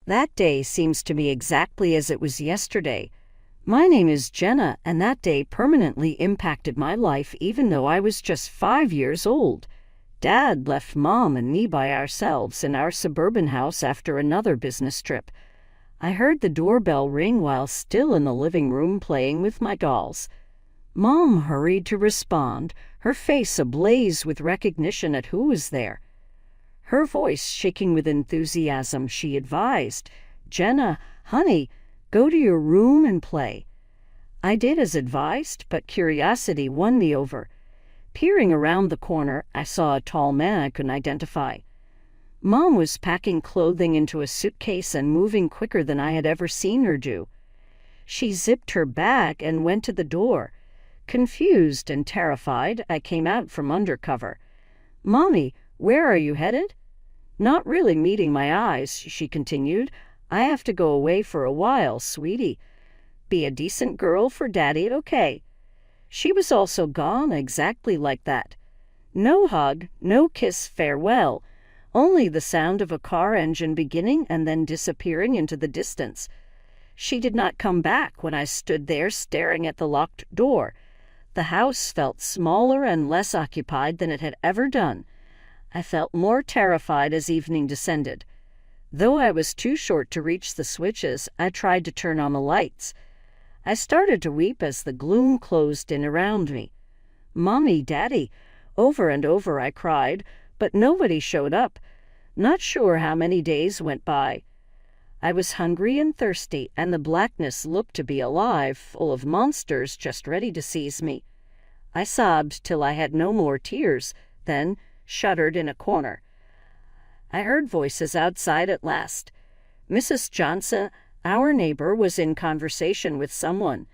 That day seems to me exactly as it was yesterday. My name is Jenna, and that day permanently impacted my life even though I was just 5 years old. Dad left Mom and me by ourselves in our suburban house after another business trip. I heard the doorbell ring while still in the living room playing with my dolls. Mom hurried to respond, her face ablaze with recognition at who was there. Her voice shaking with enthusiasm, she advised, "Jenna, honey, go to your room and play." I did as advised, but curiosity won me over. Peering around the corner, I saw a tall man I couldn't identify. Mom was packing clothing into a suitcase and moving quicker than I had ever seen her do. She zipped her bag and went to the door. Confused and terrified, I came out from under cover. "Mommy, where are you headed?" Not really meeting my eyes, she continued, "I have to go away for a while, sweetie. Be a decent girl for Daddy, okay?" She was also gone exactly like that. No hug, no kiss farewell, only the sound of a car engine beginning and then disappearing into the distance. She did not come back when I stood there staring at the locked door. The house felt smaller and less occupied than it had ever done. I felt more terrified as evening descended. Though I was too short to reach the switches, I tried to turn on the lights. I started to weep as the gloom closed in around me. "Mommy, Daddy," over and over I cried, but nobody showed up. Not sure how many days went by. I was hungry and thirsty, and the blackness looked to be alive, full of monsters just ready to seize me. I sobbed till I had no more tears, then shuddered in a corner. I heard voices outside at last. Mrs. Johnson, our neighbor, was in conversation with someone.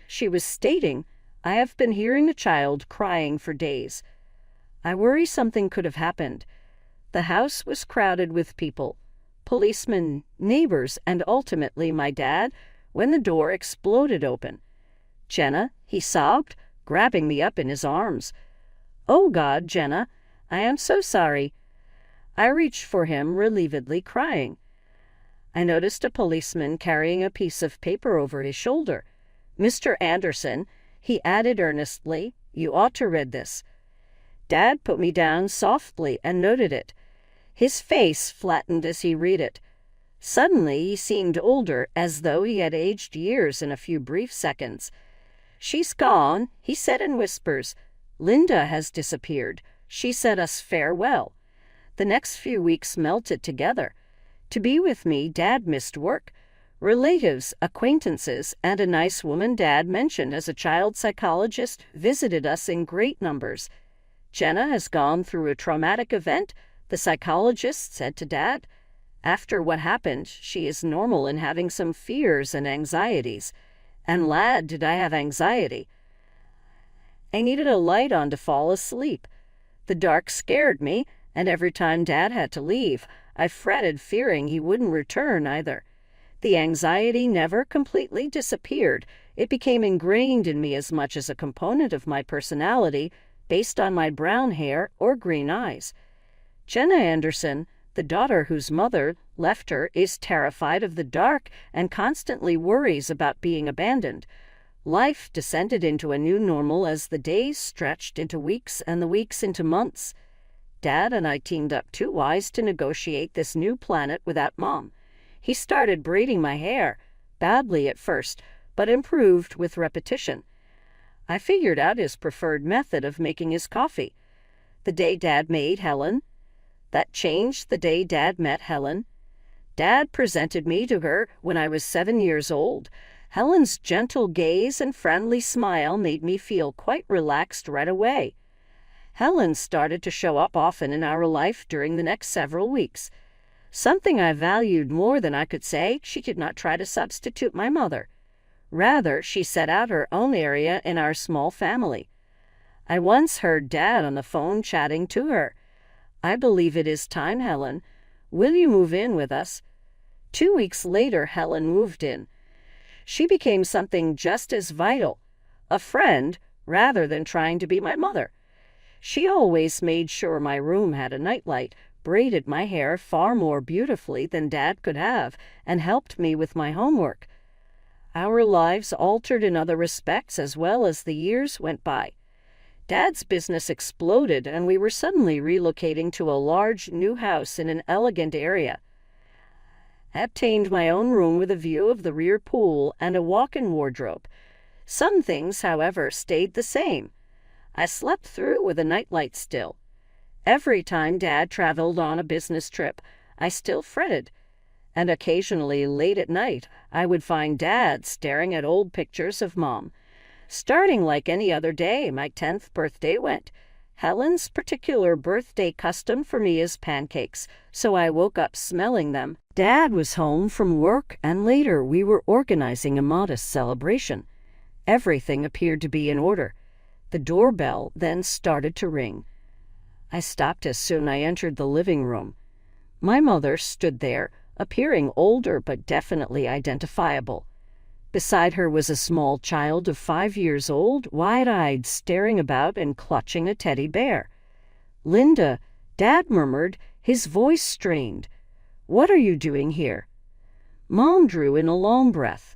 She was stating, "I have been hearing a child crying for days. I worry something could have happened." The house was crowded with people, policemen, neighbors, and ultimately my dad, when the door exploded open. "Jenna," he sobbed, grabbing me up in his arms. "Oh God, Jenna, I am so sorry." I reached for him, relievedly crying. I noticed a policeman carrying a piece of paper over his shoulder. "Mr. Anderson," he added earnestly, "you ought to read this." Dad put me down softly and noted it. His face flattened as he read it. Suddenly he seemed older, as though he had aged years in a few brief seconds. "She's gone," he said in whispers. "Linda has disappeared. She said us farewell." The next few weeks melted together. To be with me, Dad missed work. Relatives, acquaintances, and a nice woman Dad mentioned as a child psychologist visited us in great numbers. "Jenna has gone through a traumatic event," the psychologist said to Dad. "After what happened, she is normal in having some fears and anxieties. And lad, did I have anxiety. I needed a light on to fall asleep. The dark scared me, and every time Dad had to leave, I fretted, fearing he wouldn't return either. The anxiety never completely disappeared. It became ingrained in me as much as a component of my personality, based on my brown hair or green eyes. Jenna Anderson, the daughter whose mother left her, is terrified of the dark and constantly worries about being abandoned. Life descended into a new normal as the days stretched into weeks and the weeks into months. Dad and I teamed up 2 wise to negotiate this new planet without Mom. He started braiding my hair, badly at first, but improved with repetition. I figured out his preferred method of making his coffee. The day Dad made Helen. That changed the day Dad met Helen. Dad presented me to her when I was 7 years old. Helen's gentle gaze and friendly smile made me feel quite relaxed right away. Helen started to show up often in our life during the next several weeks. Something I valued more than I could say, she did not try to substitute my mother. Rather, she set out her own area in our small family. I once heard Dad on the phone chatting to her. "I believe it is time, Helen. Will you move in with us?" 2 weeks later, Helen moved in. She became something just as vital, a friend, rather than trying to be my mother. She always made sure my room had a nightlight, braided my hair far more beautifully than Dad could have, and helped me with my homework. Our lives altered in other respects as well as the years went by. Dad's business exploded, and we were suddenly relocating to a large new house in an elegant area. I obtained my own room with a view of the rear pool and a walk-in wardrobe. Some things, however, stayed the same. I slept through with a nightlight still. Every time Dad traveled on a business trip, I still fretted. And occasionally, late at night, I would find Dad staring at old pictures of Mom. Starting like any other day, my 10th birthday went. Helen's particular birthday custom for me is pancakes, so I woke up smelling them. Dad was home from work, and later we were organizing a modest celebration. Everything appeared to be in order. The doorbell then started to ring. I stopped as soon as I entered the living room. My mother stood there, appearing older but definitely identifiable. Beside her was a small child of 5 years old, wide-eyed, staring about and clutching a teddy bear. "Linda," Dad murmured, his voice strained. "What are you doing here?" Mom drew in a long breath.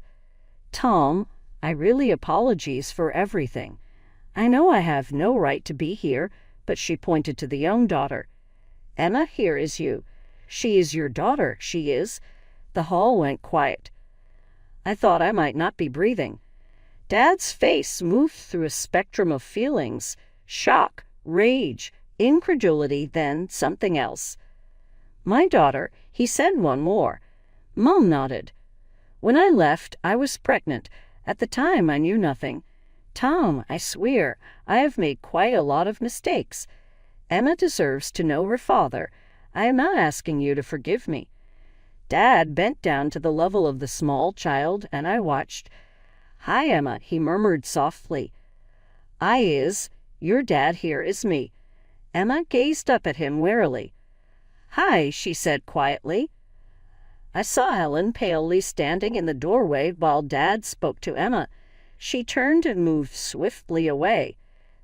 "Tom, I really apologize for everything. I know I have no right to be here," but she pointed to the young daughter. "Emma, here is you. She is your daughter, she is." The hall went quiet. I thought I might not be breathing. Dad's face moved through a spectrum of feelings: shock, rage, incredulity, then something else. "My daughter," he said one more. Mom nodded. "When I left, I was pregnant. At the time, I knew nothing. Tom, I swear, I have made quite a lot of mistakes. Emma deserves to know her father. I am not asking you to forgive me." Dad bent down to the level of the small child, and I watched. "Hi, Emma," he murmured softly. Your dad here is me." Emma gazed up at him warily. "Hi," she said quietly. I saw Helen palely standing in the doorway while Dad spoke to Emma. She turned and moved swiftly away.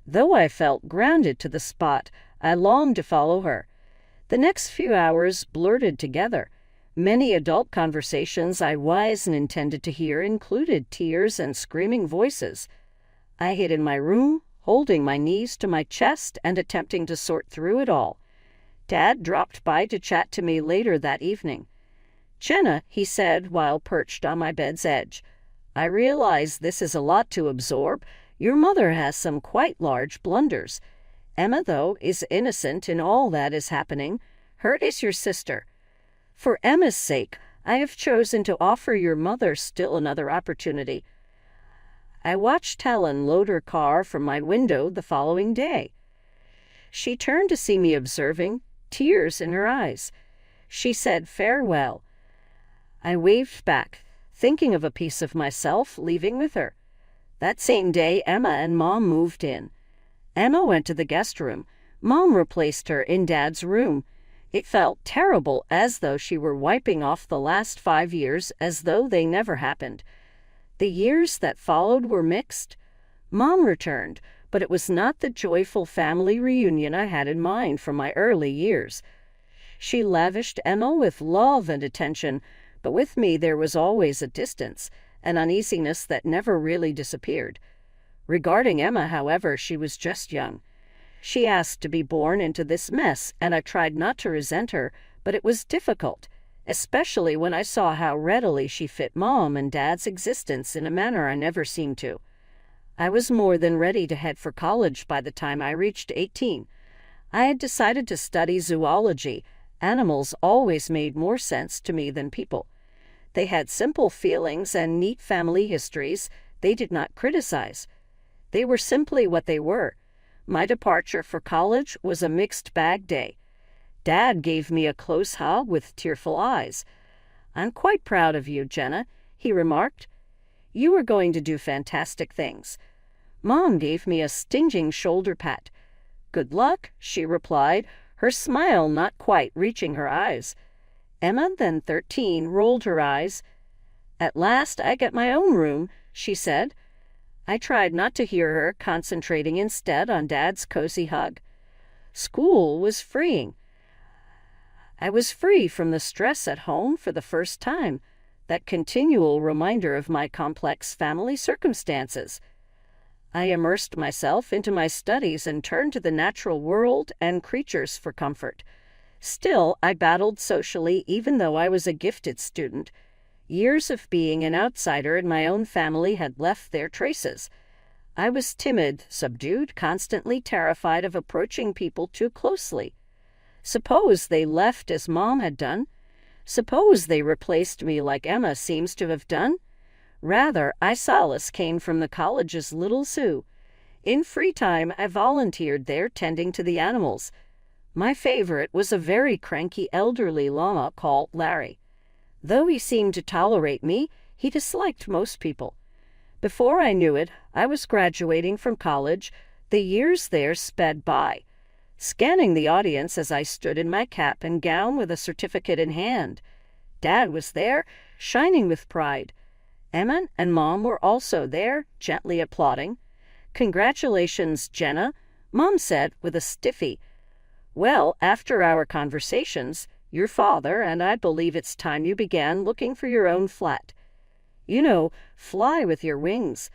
Though I felt grounded to the spot, I longed to follow her. The next few hours blurted together. Many adult conversations I was and intended to hear included tears and screaming voices. I hid in my room, holding my knees to my chest and attempting to sort through it all. Dad dropped by to chat to me later that evening. "Jenna," he said while perched on my bed's edge, "I realize this is a lot to absorb. Your mother has some quite large blunders. Emma, though, is innocent in all that is happening. Hurt is your sister. For Emma's sake, I have chosen to offer your mother still another opportunity." I watched Helen load her car from my window the following day. She turned to see me observing, tears in her eyes. She said farewell. I waved back, thinking of a piece of myself leaving with her. That same day, Emma and Mom moved in. Emma went to the guest room. Mom replaced her in Dad's room. It felt terrible, as though she were wiping off the last 5 years as though they never happened. The years that followed were mixed. Mom returned, but it was not the joyful family reunion I had in mind from my early years. She lavished Emma with love and attention, but with me there was always a distance, an uneasiness that never really disappeared. Regarding Emma, however, she was just young. She asked to be born into this mess, and I tried not to resent her, but it was difficult, especially when I saw how readily she fit Mom and Dad's existence in a manner I never seemed to. I was more than ready to head for college by the time I reached 18. I had decided to study zoology. Animals always made more sense to me than people. They had simple feelings and neat family histories. They did not criticize. They were simply what they were. My departure for college was a mixed bag day. Dad gave me a close hug with tearful eyes. "I'm quite proud of you, Jenna," he remarked. "You are going to do fantastic things." Mom gave me a stinging shoulder pat. "Good luck," she replied, her smile not quite reaching her eyes. Emma, then 13, rolled her eyes. "At last I get my own room," she said. I tried not to hear her, concentrating instead on Dad's cozy hug. School was freeing. I was free from the stress at home for the first time, that continual reminder of my complex family circumstances. I immersed myself into my studies and turned to the natural world and creatures for comfort. Still, I battled socially even though I was a gifted student. Years of being an outsider in my own family had left their traces. I was timid, subdued, constantly terrified of approaching people too closely. Suppose they left as Mom had done? Suppose they replaced me like Emma seems to have done? Rather, I solace came from the college's little zoo. In free time, I volunteered there tending to the animals. My favorite was a very cranky elderly llama called Larry. Though he seemed to tolerate me, he disliked most people. Before I knew it, I was graduating from college. The years there sped by, scanning the audience as I stood in my cap and gown with a certificate in hand. Dad was there, shining with pride. Emma and Mom were also there, gently applauding. "Congratulations, Jenna," Mom said with a stiffy. "Well, after our conversations, your father and I believe it's time you began looking for your own flat. You know, fly with your wings."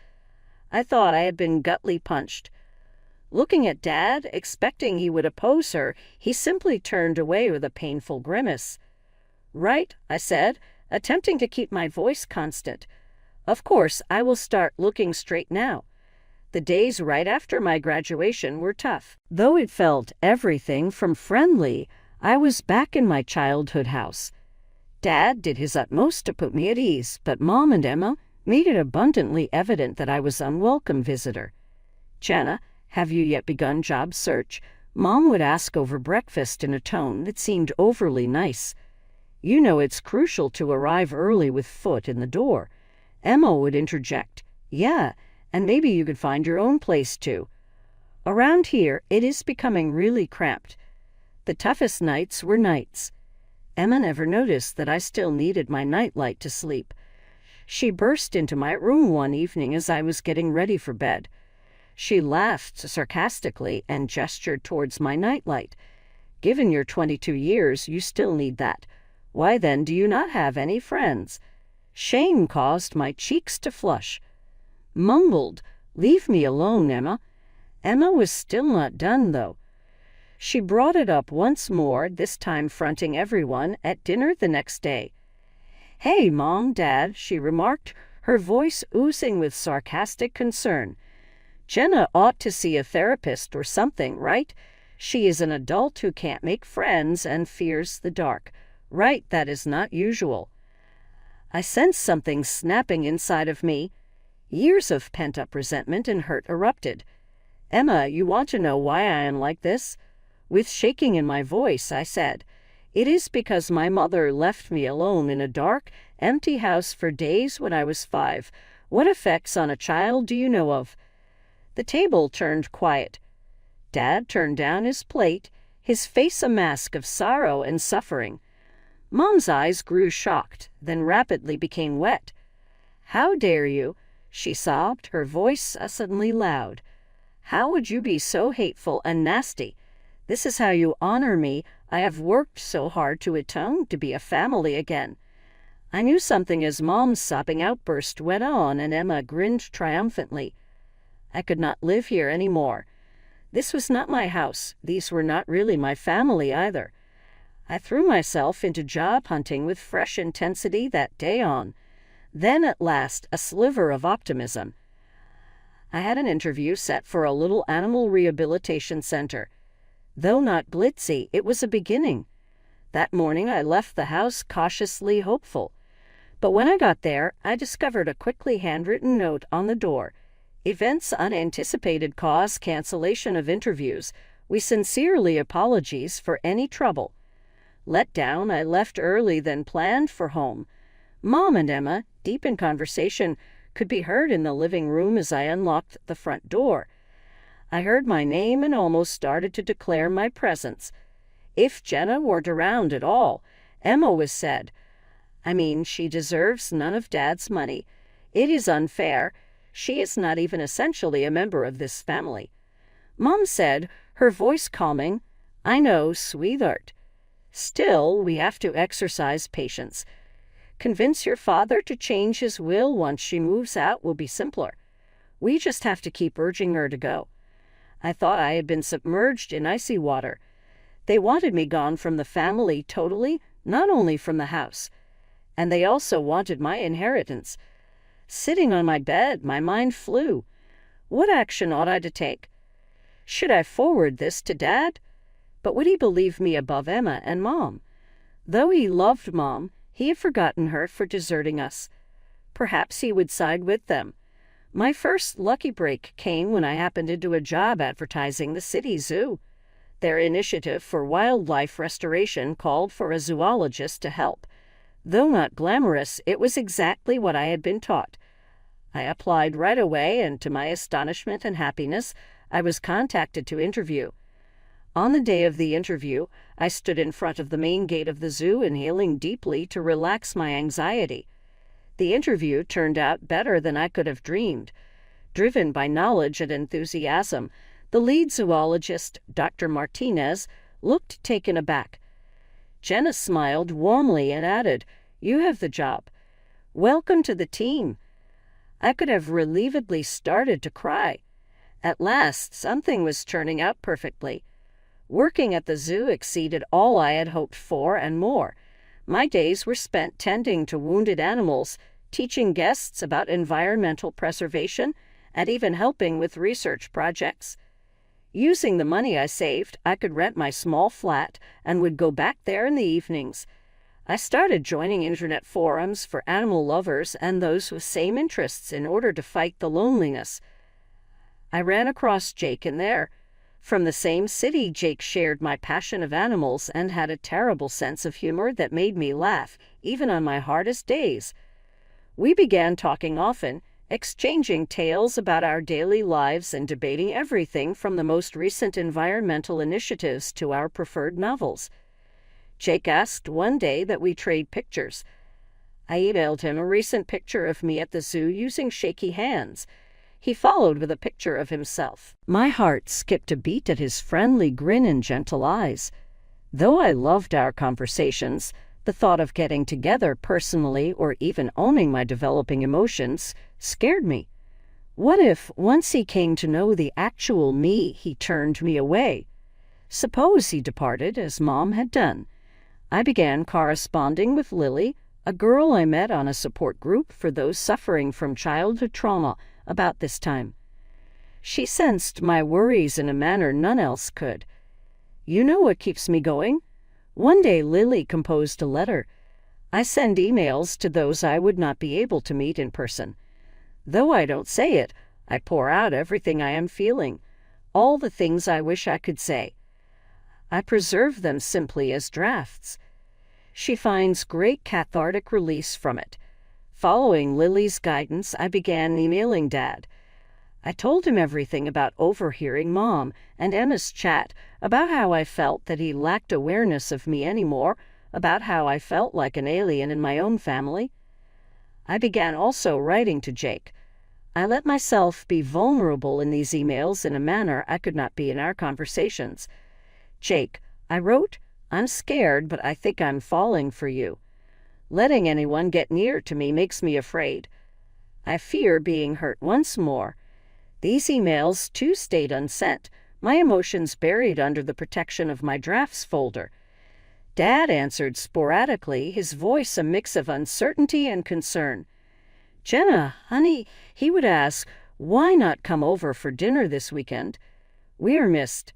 I thought I had been gutly punched. Looking at Dad, expecting he would oppose her, he simply turned away with a painful grimace. "Right," I said, attempting to keep my voice constant. "Of course, I will start looking straight now." The days right after my graduation were tough. Though it felt everything from friendly, I was back in my childhood house. Dad did his utmost to put me at ease, but Mom and Emma made it abundantly evident that I was an unwelcome visitor. "Jenna, have you yet begun job search?" Mom would ask over breakfast in a tone that seemed overly nice. "You know it's crucial to arrive early with foot in the door." Emma would interject, "Yeah, and maybe you could find your own place too." Around here, it is becoming really cramped. The toughest nights were nights. Emma never noticed that I still needed my nightlight to sleep. She burst into my room one evening as I was getting ready for bed. She laughed sarcastically and gestured towards my nightlight. "Given your 22 years, you still need that. Why then do you not have any friends?" Shame caused my cheeks to flush. Mumbled, "Leave me alone, Emma." Emma was still not done, though. She brought it up once more, this time fronting everyone, at dinner the next day. "Hey, Mom, Dad," she remarked, her voice oozing with sarcastic concern. "Jenna ought to see a therapist or something, right? She is an adult who can't make friends and fears the dark. Right, that is not usual." I sensed something snapping inside of me. Years of pent-up resentment and hurt erupted. "Emma, you want to know why I am like this?" With shaking in my voice, I said, "It is because my mother left me alone in a dark, empty house for days when I was 5. What effects on a child do you know of?" The table turned quiet. Dad turned down his plate, his face a mask of sorrow and suffering. Mom's eyes grew shocked, then rapidly became wet. "How dare you?" she sobbed, her voice suddenly loud. "How would you be so hateful and nasty? This is how you honor me. I have worked so hard to atone, to be a family again." I knew something as Mom's sobbing outburst went on, and Emma grinned triumphantly. I could not live here any more. This was not my house. These were not really my family either. I threw myself into job hunting with fresh intensity that day on. Then, at last, a sliver of optimism. I had an interview set for a little animal rehabilitation center. Though not glitzy, it was a beginning. That morning I left the house cautiously hopeful. But when I got there, I discovered a quickly handwritten note on the door. "Events unanticipated cause cancellation of interviews. We sincerely apologize for any trouble." Let down, I left early than planned for home. Mom and Emma, deep in conversation, could be heard in the living room as I unlocked the front door. I heard my name and almost started to declare my presence. If Jenna weren't around at all, Emma was said. I mean, she deserves none of Dad's money. It is unfair. She is not even essentially a member of this family. Mom said, her voice calming, "I know, sweetheart." Still, we have to exercise patience. Convince your father to change his will once she moves out will be simpler. We just have to keep urging her to go. I thought I had been submerged in icy water. They wanted me gone from the family totally, not only from the house. And they also wanted my inheritance. Sitting on my bed, my mind flew. What action ought I to take? Should I forward this to Dad? But would he believe me above Emma and Mom? Though he loved Mom, he had forgotten her for deserting us. Perhaps he would side with them. My first lucky break came when I happened into a job advertising the city zoo. Their initiative for wildlife restoration called for a zoologist to help. Though not glamorous, it was exactly what I had been taught. I applied right away, and to my astonishment and happiness, I was contacted to interview. On the day of the interview, I stood in front of the main gate of the zoo, inhaling deeply to relax my anxiety. The interview turned out better than I could have dreamed. Driven by knowledge and enthusiasm, the lead zoologist, Dr. Martinez, looked taken aback. Jenna smiled warmly and added, "You have the job. Welcome to the team." I could have relievedly started to cry. At last, something was turning out perfectly. Working at the zoo exceeded all I had hoped for and more. My days were spent tending to wounded animals, teaching guests about environmental preservation, and even helping with research projects. Using the money I saved, I could rent my small flat and would go back there in the evenings. I started joining internet forums for animal lovers and those with same interests in order to fight the loneliness. I ran across Jake in there. From the same city, Jake shared my passion of animals and had a terrible sense of humor that made me laugh, even on my hardest days. We began talking often, exchanging tales about our daily lives and debating everything from the most recent environmental initiatives to our preferred novels. Jake asked one day that we trade pictures. I emailed him a recent picture of me at the zoo using shaky hands. He followed with a picture of himself. My heart skipped a beat at his friendly grin and gentle eyes. Though I loved our conversations, the thought of getting together personally or even owning my developing emotions scared me. What if, once he came to know the actual me, he turned me away? Suppose he departed, as Mom had done. I began corresponding with Lily, a girl I met on a support group for those suffering from childhood trauma about this time. She sensed my worries in a manner none else could. "You know what keeps me going?" One day Lily composed a letter. I send emails to those I would not be able to meet in person. Though I don't say it, I pour out everything I am feeling, all the things I wish I could say. I preserve them simply as drafts. She finds great cathartic release from it. Following Lily's guidance, I began emailing Dad. I told him everything about overhearing Mom and Emma's chat, about how I felt that he lacked awareness of me anymore, about how I felt like an alien in my own family. I began also writing to Jake. I let myself be vulnerable in these emails in a manner I could not be in our conversations. "Jake," I wrote, "I'm scared, but I think I'm falling for you. Letting anyone get near to me makes me afraid. I fear being hurt once more." These emails, too, stayed unsent, my emotions buried under the protection of my drafts folder. Dad answered sporadically, his voice a mix of uncertainty and concern. "Jenna, honey," he would ask, "why not come over for dinner this weekend? We are missed."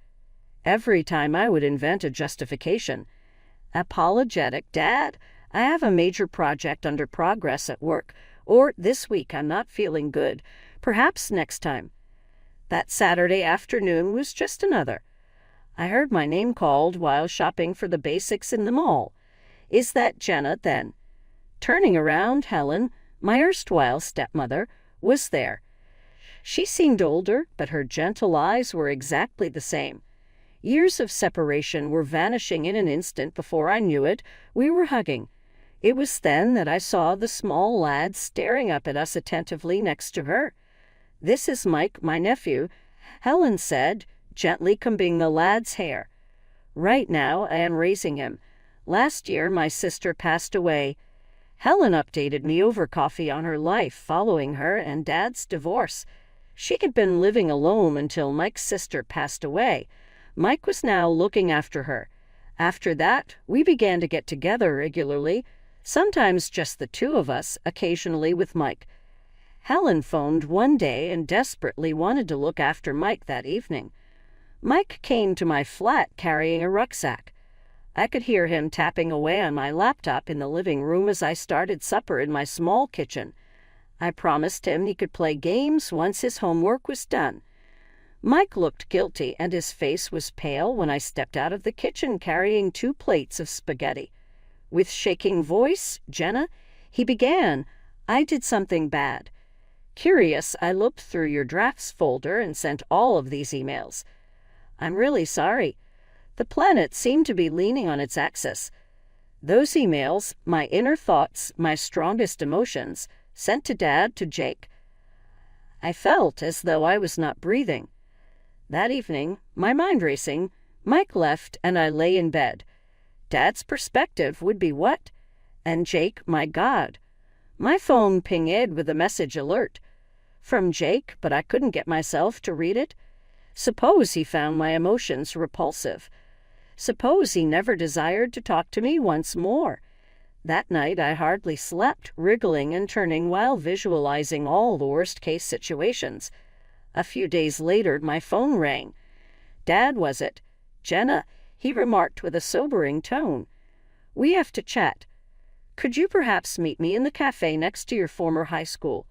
Every time I would invent a justification. Apologetic, "Dad, I have a major project under progress at work," or "this week I'm not feeling good, perhaps next time." That Saturday afternoon was just another. I heard my name called while shopping for the basics in the mall. "Is that Jenna, then?" Turning around, Helen, my erstwhile stepmother, was there. She seemed older, but her gentle eyes were exactly the same. Years of separation were vanishing in an instant. Before I knew it, we were hugging. It was then that I saw the small lad staring up at us attentively next to her. "This is Mike, my nephew," Helen said, gently combing the lad's hair. "Right now I am raising him. Last year, my sister passed away. Helen updated me over coffee on her life following her and Dad's divorce. She had been living alone until Mike's sister passed away. Mike was now looking after her. After that, we began to get together regularly, sometimes just the two of us, occasionally with Mike. Helen phoned one day and desperately wanted to look after Mike that evening. Mike came to my flat carrying a rucksack. I could hear him tapping away on my laptop in the living room as I started supper in my small kitchen. I promised him he could play games once his homework was done. Mike looked guilty and his face was pale when I stepped out of the kitchen carrying 2 plates of spaghetti. With shaking voice, "Jenna," he began, "I did something bad. Curious, I looked through your drafts folder and sent all of these emails. I'm really sorry. The planet seemed to be leaning on its axis. Those emails, my inner thoughts, my strongest emotions, sent to Dad, to Jake. I felt as though I was not breathing. That evening, my mind racing, Mike left and I lay in bed. Dad's perspective would be what? And Jake, my God. My phone pinged with a message alert. From Jake, but I couldn't get myself to read it. Suppose he found my emotions repulsive. Suppose he never desired to talk to me once more. That night I hardly slept, wriggling and turning while visualizing all the worst-case situations. A few days later, my phone rang. Dad, was it? "Jenna," he remarked with a sobering tone. "We have to chat. Could you perhaps meet me in the cafe next to your former high school?"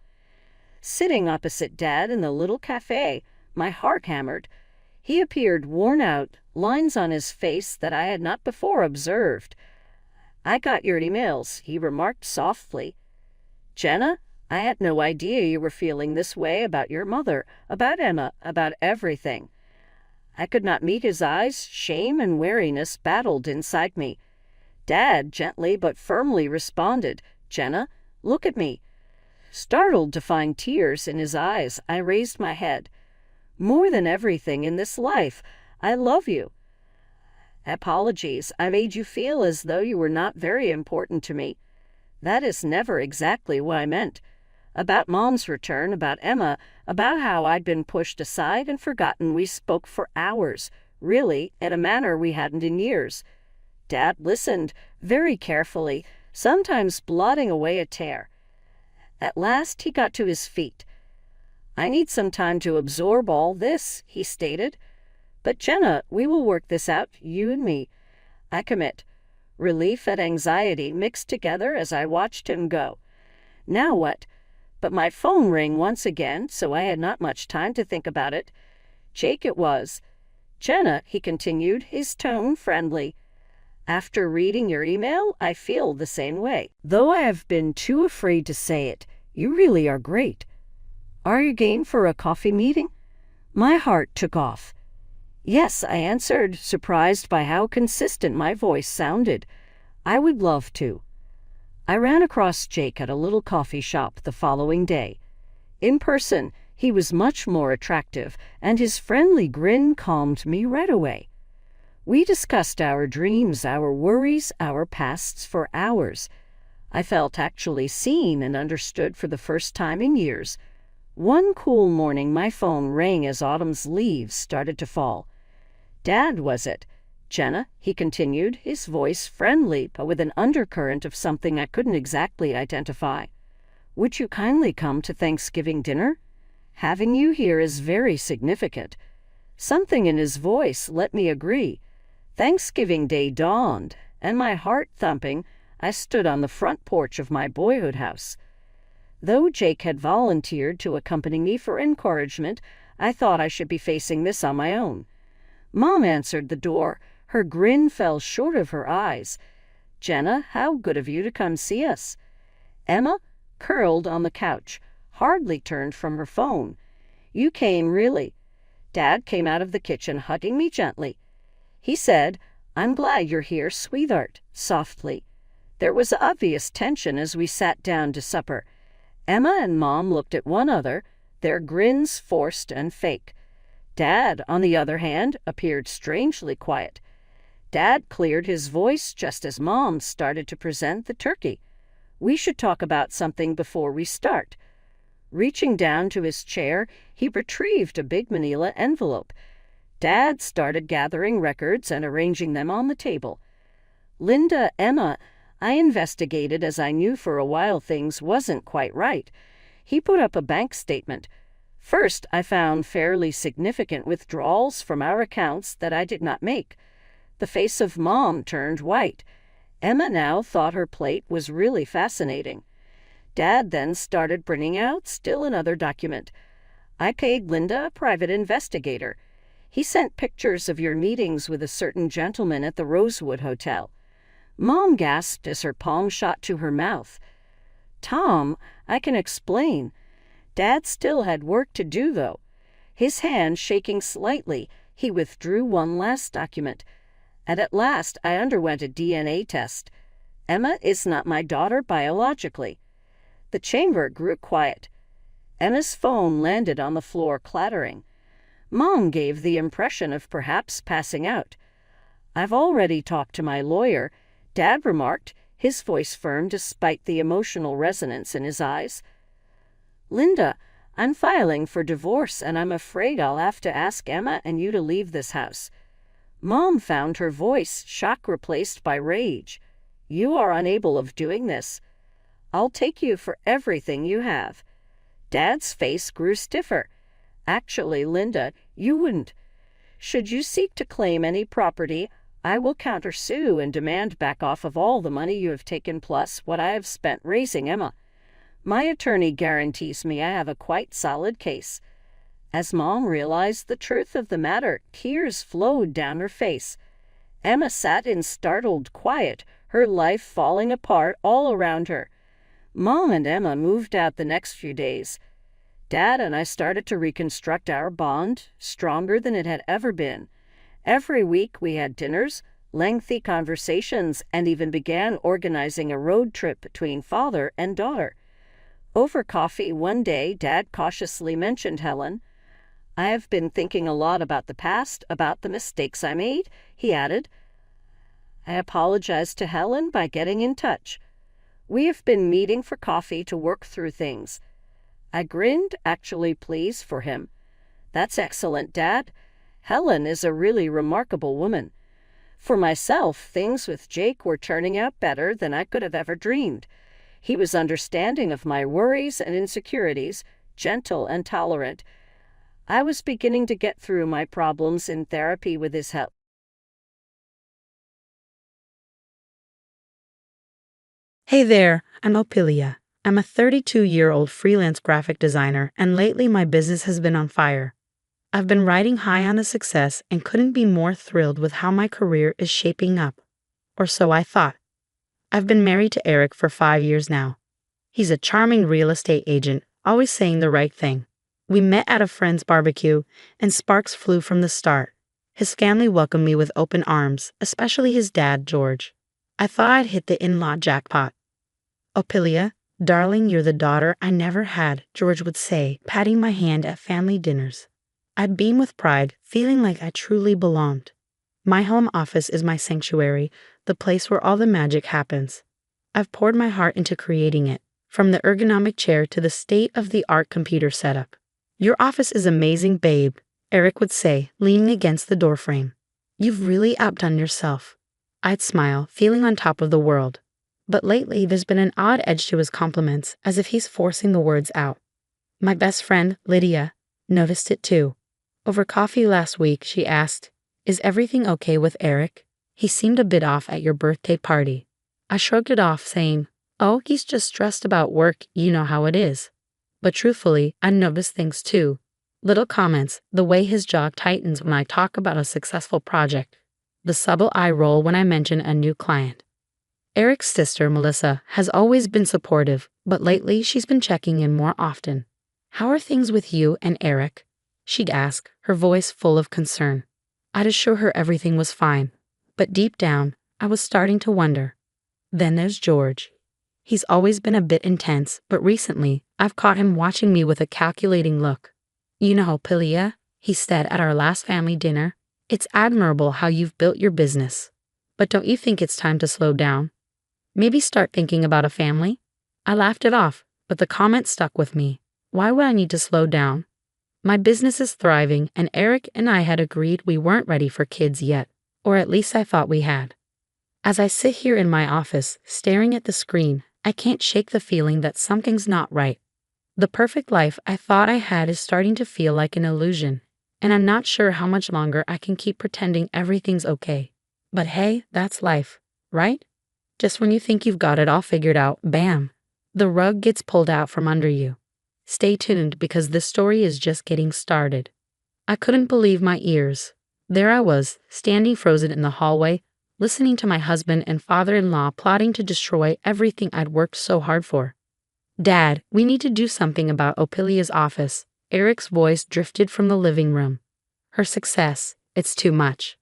Sitting opposite Dad in the little cafe, my heart hammered. He appeared worn out, lines on his face that I had not before observed. "I got your emails," he remarked softly. "Jenna, I had no idea you were feeling this way about your mother, about Emma, about everything." I could not meet his eyes. Shame and wariness battled inside me. Dad gently but firmly responded, "Jenna, look at me." Startled to find tears in his eyes, I raised my head. "More than everything in this life, I love you." "Apologies, I made you feel as though you were not very important to me. That is never exactly what I meant. About Mom's return, about Emma, about how I'd been pushed aside and forgotten, we spoke for hours, really, in a manner we hadn't in years." Dad listened very carefully, sometimes blotting away a tear. At last he got to his feet. "I need some time to absorb all this," he stated. "But Jenna, we will work this out, you and me. I commit." Relief and anxiety mixed together as I watched him go. Now what? But my phone rang once again, so I had not much time to think about it. Jake it was. "Jenna," he continued, his tone friendly. "After reading your email, I feel the same way. Though I have been too afraid to say it, you really are great. Are you game for a coffee meeting?" My heart took off. "Yes," I answered, surprised by how consistent my voice sounded. "I would love to." I ran across Jake at a little coffee shop the following day. In person, he was much more attractive, and his friendly grin calmed me right away. We discussed our dreams, our worries, our pasts for hours. I felt actually seen and understood for the first time in years. One cool morning, my phone rang as autumn's leaves started to fall. "Dad, was it? Jenna," he continued, his voice friendly but with an undercurrent of something I couldn't exactly identify. "Would you kindly come to Thanksgiving dinner? Having you here is very significant." Something in his voice let me agree. Thanksgiving Day dawned, and my heart thumping, I stood on the front porch of my boyhood house. Though Jake had volunteered to accompany me for encouragement, I thought I should be facing this on my own. Mom answered the door. Her grin fell short of her eyes. "Jenna, how good of you to come see us." Emma, curled on the couch, hardly turned from her phone. "You came, really." Dad came out of the kitchen, hugging me gently. He said, "I'm glad you're here, sweetheart," softly. There was obvious tension as we sat down to supper. Emma and Mom looked at one another, their grins forced and fake. Dad, on the other hand, appeared strangely quiet. Dad cleared his voice just as Mom started to present the turkey. "We should talk about something before we start." Reaching down to his chair, he retrieved a big manila envelope. Dad started gathering records and arranging them on the table. "Linda, Emma, I investigated as I knew for a while things wasn't quite right." He put up a bank statement. "First, I found fairly significant withdrawals from our accounts that I did not make." The face of Mom turned white. Emma now thought her plate was really fascinating. Dad then started bringing out still another document. "I paid Linda a private investigator. He sent pictures of your meetings with a certain gentleman at the Rosewood Hotel." Mom gasped as her palm shot to her mouth. "Tom, I can explain." Dad still had work to do, though. His hand shaking slightly, he withdrew one last document. "And at last I underwent a DNA test. Emma is not my daughter biologically." The chamber grew quiet. Emma's phone landed on the floor, clattering. Mom gave the impression of perhaps passing out. "I've already talked to my lawyer," Dad remarked, his voice firm despite the emotional resonance in his eyes. "Linda, I'm filing for divorce, and I'm afraid I'll have to ask Emma and you to leave this house." Mom found her voice shock replaced by rage. "You are unable of doing this. I'll take you for everything you have." Dad's face grew stiffer. "Actually, Linda, you wouldn't. Should you seek to claim any property, I will countersue and demand back off of all the money you have taken plus what I have spent raising Emma. My attorney guarantees me I have a quite solid case." As Mom realized the truth of the matter, tears flowed down her face. Emma sat in startled quiet, her life falling apart all around her. Mom and Emma moved out the next few days. Dad and I started to reconstruct our bond, stronger than it had ever been. Every week we had dinners, lengthy conversations, and even began organizing a road trip between father and daughter. Over coffee one day, Dad cautiously mentioned Helen. "I have been thinking a lot about the past, about the mistakes I made," he added. "I apologized to Helen by getting in touch. We have been meeting for coffee to work through things." I grinned, actually pleased for him. "That's excellent, Dad. Helen is a really remarkable woman." For myself, things with Jake were turning out better than I could have ever dreamed. He was understanding of my worries and insecurities, gentle and tolerant. I was beginning to get through my problems in therapy with his help. Hey there, I'm Opilia. I'm a 32-year-old freelance graphic designer, and lately my business has been on fire. I've been riding high on a success and couldn't be more thrilled with how my career is shaping up. Or so I thought. I've been married to Eric for 5 years now. He's a charming real estate agent, always saying the right thing. We met at a friend's barbecue, and sparks flew from the start. His family welcomed me with open arms, especially his dad, George. I thought I'd hit the in-law jackpot. "Opilia, darling, you're the daughter I never had," George would say, patting my hand at family dinners. I'd beam with pride, feeling like I truly belonged. My home office is my sanctuary, the place where all the magic happens. I've poured my heart into creating it, from the ergonomic chair to the state-of-the-art computer setup. "Your office is amazing, babe," Eric would say, leaning against the doorframe. "You've really outdone yourself." I'd smile, feeling on top of the world. But lately, there's been an odd edge to his compliments, as if he's forcing the words out. My best friend, Lydia, noticed it too. Over coffee last week, she asked, "Is everything okay with Eric? He seemed a bit off at your birthday party." I shrugged it off, saying, "Oh, he's just stressed about work, you know how it is." But truthfully, I noticed things too. Little comments, the way his jaw tightens when I talk about a successful project, the subtle eye roll when I mention a new client. Eric's sister, Melissa, has always been supportive, but lately she's been checking in more often. "How are things with you and Eric?" she'd ask, her voice full of concern. I'd assure her everything was fine, but deep down, I was starting to wonder. Then there's George. He's always been a bit intense, but recently, I've caught him watching me with a calculating look. "You know, Pilia," he said at our last family dinner, "it's admirable how you've built your business. But don't you think it's time to slow down? Maybe start thinking about a family? I laughed it off, but the comment stuck with me. Why would I need to slow down? My business is thriving, and Eric and I had agreed we weren't ready for kids yet, or at least I thought we had. As I sit here in my office, staring at the screen, I can't shake the feeling that something's not right. The perfect life I thought I had is starting to feel like an illusion, and I'm not sure how much longer I can keep pretending everything's okay. But hey, that's life, right? Just when you think you've got it all figured out, bam, the rug gets pulled out from under you. Stay tuned because this story is just getting started. I couldn't believe my ears. There I was, standing frozen in the hallway, listening to my husband and father-in-law plotting to destroy everything I'd worked so hard for. Dad, we need to do something about Opilia's office. Eric's voice drifted from the living room. Her success, it's too much.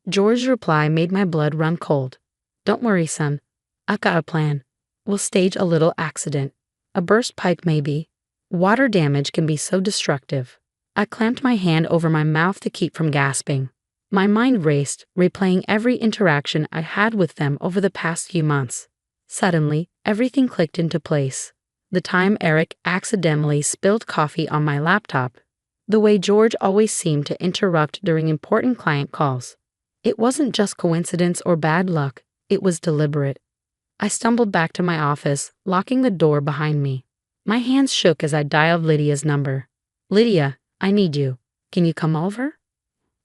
George's reply made my blood run cold. Don't worry, son. I've got a plan. We'll stage a little accident. A burst pipe maybe. Water damage can be so destructive. I clamped my hand over my mouth to keep from gasping. My mind raced, replaying every interaction I had with them over the past few months. Suddenly, everything clicked into place. The time Eric accidentally spilled coffee on my laptop. The way George always seemed to interrupt during important client calls. It wasn't just coincidence or bad luck, it was deliberate. I stumbled back to my office, locking the door behind me. My hands shook as I dialed Lydia's number. Lydia, I need you. Can you come over?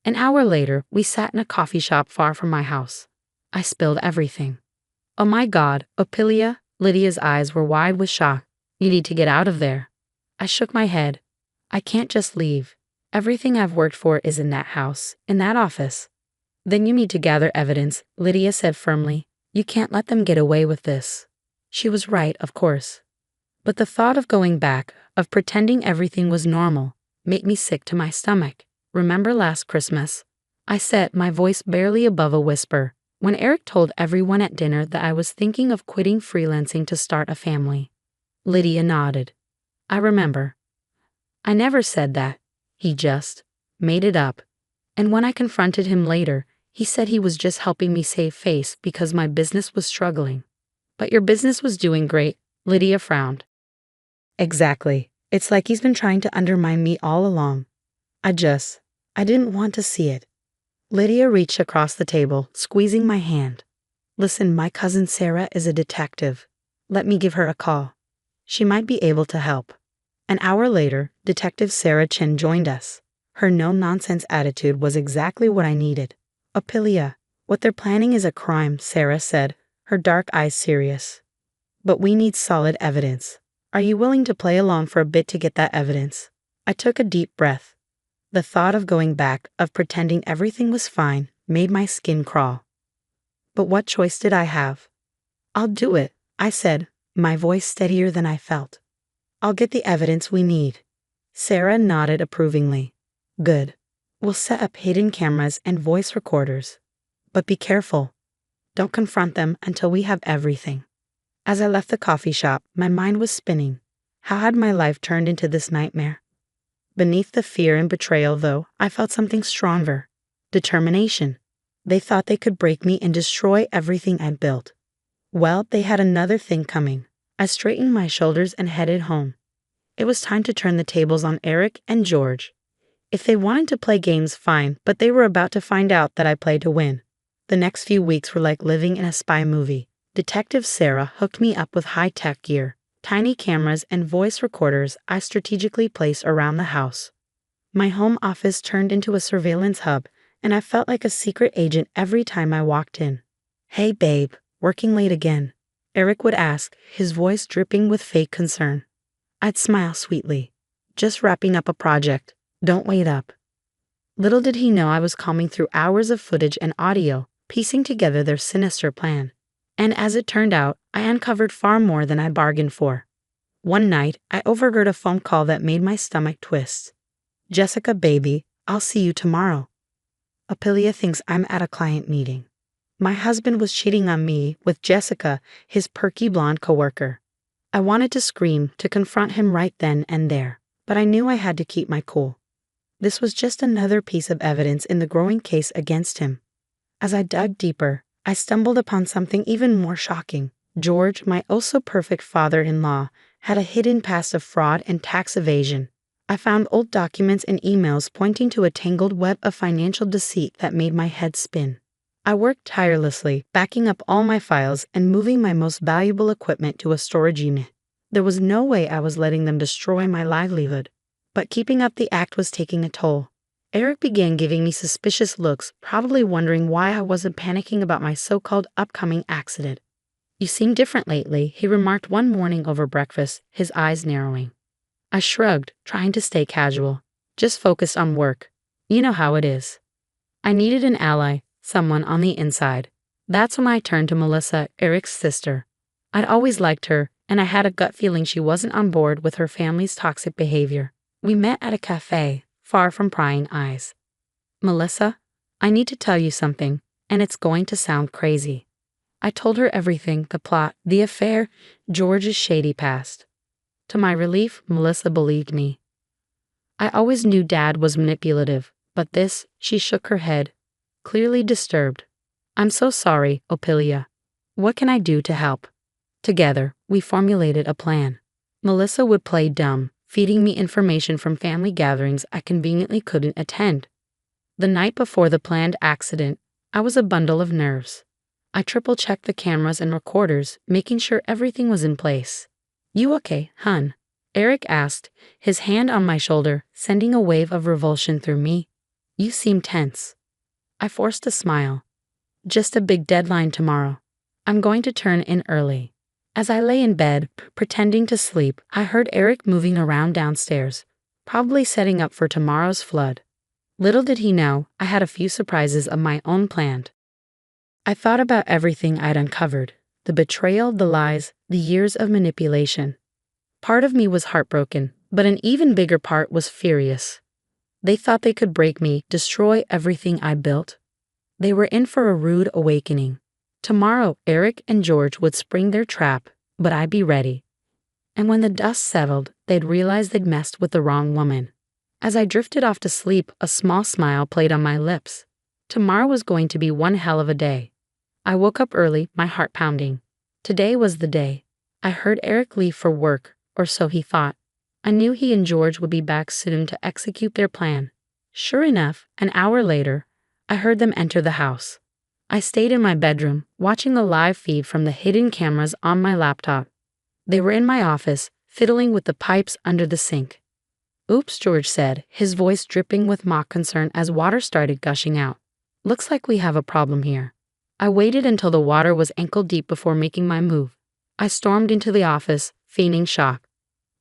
An hour later, we sat in a coffee shop far from my house. I spilled everything. Oh my God, Opilia, Lydia's eyes were wide with shock. You need to get out of there. I shook my head. I can't just leave. Everything I've worked for is in that house, in that office. Then you need to gather evidence, Lydia said firmly. You can't let them get away with this. She was right, of course. But the thought of going back, of pretending everything was normal, made me sick to my stomach. Remember last Christmas? I said, my voice barely above a whisper, when Eric told everyone at dinner that I was thinking of quitting freelancing to start a family. Lydia nodded. I remember. I never said that. He just made it up. And when I confronted him later, he said he was just helping me save face because my business was struggling. But your business was doing great, Lydia frowned. Exactly. It's like he's been trying to undermine me all along. I didn't want to see it. Lydia reached across the table, squeezing my hand. Listen, my cousin Sarah is a detective. Let me give her a call. She might be able to help. An hour later, Detective Sarah Chin joined us. Her no-nonsense attitude was exactly what I needed. Opilia, what they're planning is a crime, Sarah said, her dark eyes serious. But we need solid evidence. Are you willing to play along for a bit to get that evidence? I took a deep breath. The thought of going back, of pretending everything was fine, made my skin crawl. But what choice did I have? I'll do it, I said, my voice steadier than I felt. I'll get the evidence we need. Sarah nodded approvingly. Good. We'll set up hidden cameras and voice recorders. But be careful. Don't confront them until we have everything. As I left the coffee shop, my mind was spinning. How had my life turned into this nightmare? Beneath the fear and betrayal, though, I felt something stronger. Determination. They thought they could break me and destroy everything I'd built. Well, they had another thing coming. I straightened my shoulders and headed home. It was time to turn the tables on Eric and George. If they wanted to play games, fine, but they were about to find out that I played to win. The next few weeks were like living in a spy movie. Detective Sarah hooked me up with high-tech gear, tiny cameras and voice recorders I strategically placed around the house. My home office turned into a surveillance hub, and I felt like a secret agent every time I walked in. Hey babe, working late again? Eric would ask, his voice dripping with fake concern. I'd smile sweetly. Just wrapping up a project. Don't wait up. Little did he know I was combing through hours of footage and audio, piecing together their sinister plan. And as it turned out, I uncovered far more than I bargained for. One night, I overheard a phone call that made my stomach twist. Jessica, baby, I'll see you tomorrow. Opilia thinks I'm at a client meeting. My husband was cheating on me with Jessica, his perky blonde coworker. I wanted to scream, to confront him right then and there, but I knew I had to keep my cool. This was just another piece of evidence in the growing case against him. As I dug deeper, I stumbled upon something even more shocking. George, my oh-so-perfect father-in-law, had a hidden past of fraud and tax evasion. I found old documents and emails pointing to a tangled web of financial deceit that made my head spin. I worked tirelessly, backing up all my files and moving my most valuable equipment to a storage unit. There was no way I was letting them destroy my livelihood. But keeping up the act was taking a toll. Eric began giving me suspicious looks, probably wondering why I wasn't panicking about my so-called upcoming accident. "You seem different lately," he remarked one morning over breakfast, his eyes narrowing. I shrugged, trying to stay casual. "Just focused on work. You know how it is." I needed an ally, someone on the inside. That's when I turned to Melissa, Eric's sister. I'd always liked her, and I had a gut feeling she wasn't on board with her family's toxic behavior. We met at a cafe, far from prying eyes. "Melissa, I need to tell you something, and it's going to sound crazy." I told her everything, the plot, the affair, George's shady past. To my relief, Melissa believed me. I always knew Dad was manipulative, but this, she shook her head, clearly disturbed. "I'm so sorry, Ophelia. What can I do to help?" Together, we formulated a plan. Melissa would play dumb, feeding me information from family gatherings I conveniently couldn't attend. The night before the planned accident, I was a bundle of nerves. I triple-checked the cameras and recorders, making sure everything was in place. "You okay, hun?" Eric asked, his hand on my shoulder, sending a wave of revulsion through me. "You seem tense." I forced a smile. "Just a big deadline tomorrow. I'm going to turn in early." As I lay in bed, pretending to sleep, I heard Eric moving around downstairs, probably setting up for tomorrow's flood. Little did he know, I had a few surprises of my own planned. I thought about everything I'd uncovered, the betrayal, the lies, the years of manipulation. Part of me was heartbroken, but an even bigger part was furious. They thought they could break me, destroy everything I built. They were in for a rude awakening. Tomorrow, Eric and George would spring their trap, but I'd be ready. And when the dust settled, they'd realize they'd messed with the wrong woman. As I drifted off to sleep, a small smile played on my lips. Tomorrow was going to be one hell of a day. I woke up early, my heart pounding. Today was the day. I heard Eric leave for work, or so he thought. I knew he and George would be back soon to execute their plan. Sure enough, an hour later, I heard them enter the house. I stayed in my bedroom, watching the live feed from the hidden cameras on my laptop. They were in my office, fiddling with the pipes under the sink. "Oops," George said, his voice dripping with mock concern as water started gushing out. "Looks like we have a problem here." I waited until the water was ankle-deep before making my move. I stormed into the office, feigning shock.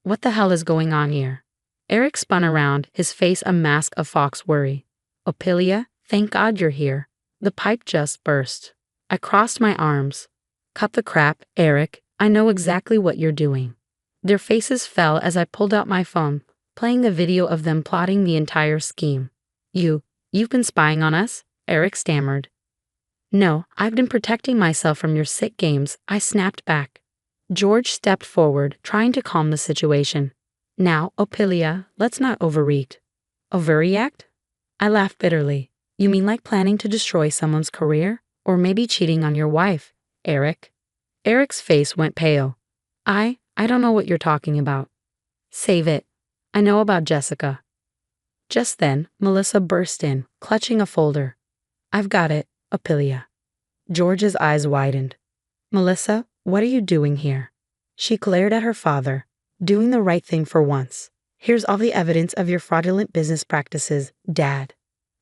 "What the hell is going on here?" Eric spun around, his face a mask of fox worry. "Ophelia, thank God you're here. The pipe just burst." I crossed my arms. "Cut the crap, Eric. I know exactly what you're doing." Their faces fell as I pulled out my phone, playing a video of them plotting the entire scheme. You've been spying on us?" Eric stammered. "No, I've been protecting myself from your sick games," I snapped back. George stepped forward, trying to calm the situation. "Now, Ophelia, let's not overreact." "Overreact?" I laughed bitterly. "You mean like planning to destroy someone's career? Or maybe cheating on your wife, Eric?" Eric's face went pale. I don't know what you're talking about." "Save it. I know about Jessica." Just then, Melissa burst in, clutching a folder. "I've got it, Ophelia." George's eyes widened. "Melissa, what are you doing here?" She glared at her father. "Doing the right thing for once. Here's all the evidence of your fraudulent business practices, Dad."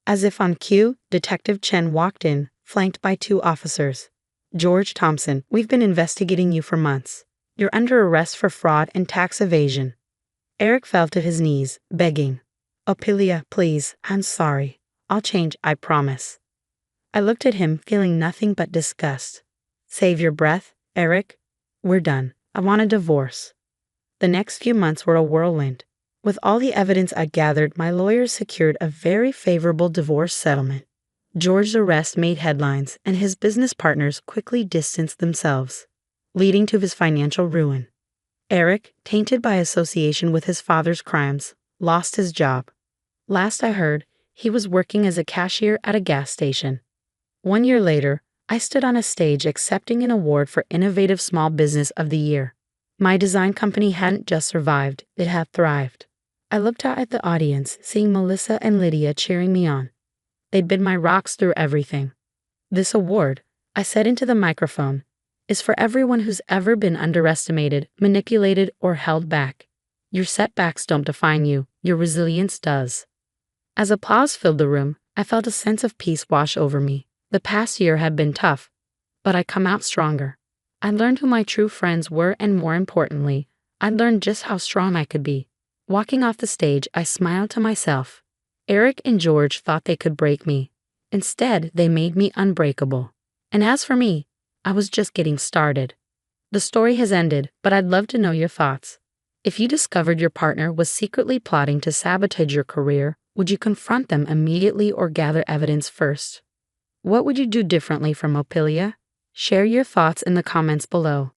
As if on cue, Detective Chen walked in, flanked by 2 officers. "George Thompson, we've been investigating you for months. You're under arrest for fraud and tax evasion." Eric fell to his knees, begging. "Ophelia, please, I'm sorry. I'll change, I promise." I looked at him, feeling nothing but disgust. "Save your breath, Eric. We're done. I want a divorce." The next few months were a whirlwind. With all the evidence I'd gathered, my lawyers secured a very favorable divorce settlement. George's arrest made headlines, and his business partners quickly distanced themselves, leading to his financial ruin. Eric, tainted by association with his father's crimes, lost his job. Last I heard, he was working as a cashier at a gas station. 1 year later, I stood on a stage accepting an award for Innovative Small Business of the Year. My design company hadn't just survived, it had thrived. I looked out at the audience, seeing Melissa and Lydia cheering me on. They'd been my rocks through everything. This award, I said into the microphone, is for everyone who's ever been underestimated, manipulated, or held back. Your setbacks don't define you, your resilience does. As applause filled the room, I felt a sense of peace wash over me. The past year had been tough, but I'd come out stronger. I learned who my true friends were, and more importantly, I learned just how strong I could be. Walking off the stage, I smiled to myself. Eric and George thought they could break me. Instead, they made me unbreakable. And as for me, I was just getting started. The story has ended, but I'd love to know your thoughts. If you discovered your partner was secretly plotting to sabotage your career, would you confront them immediately or gather evidence first? What would you do differently from Mopilia? Share your thoughts in the comments below.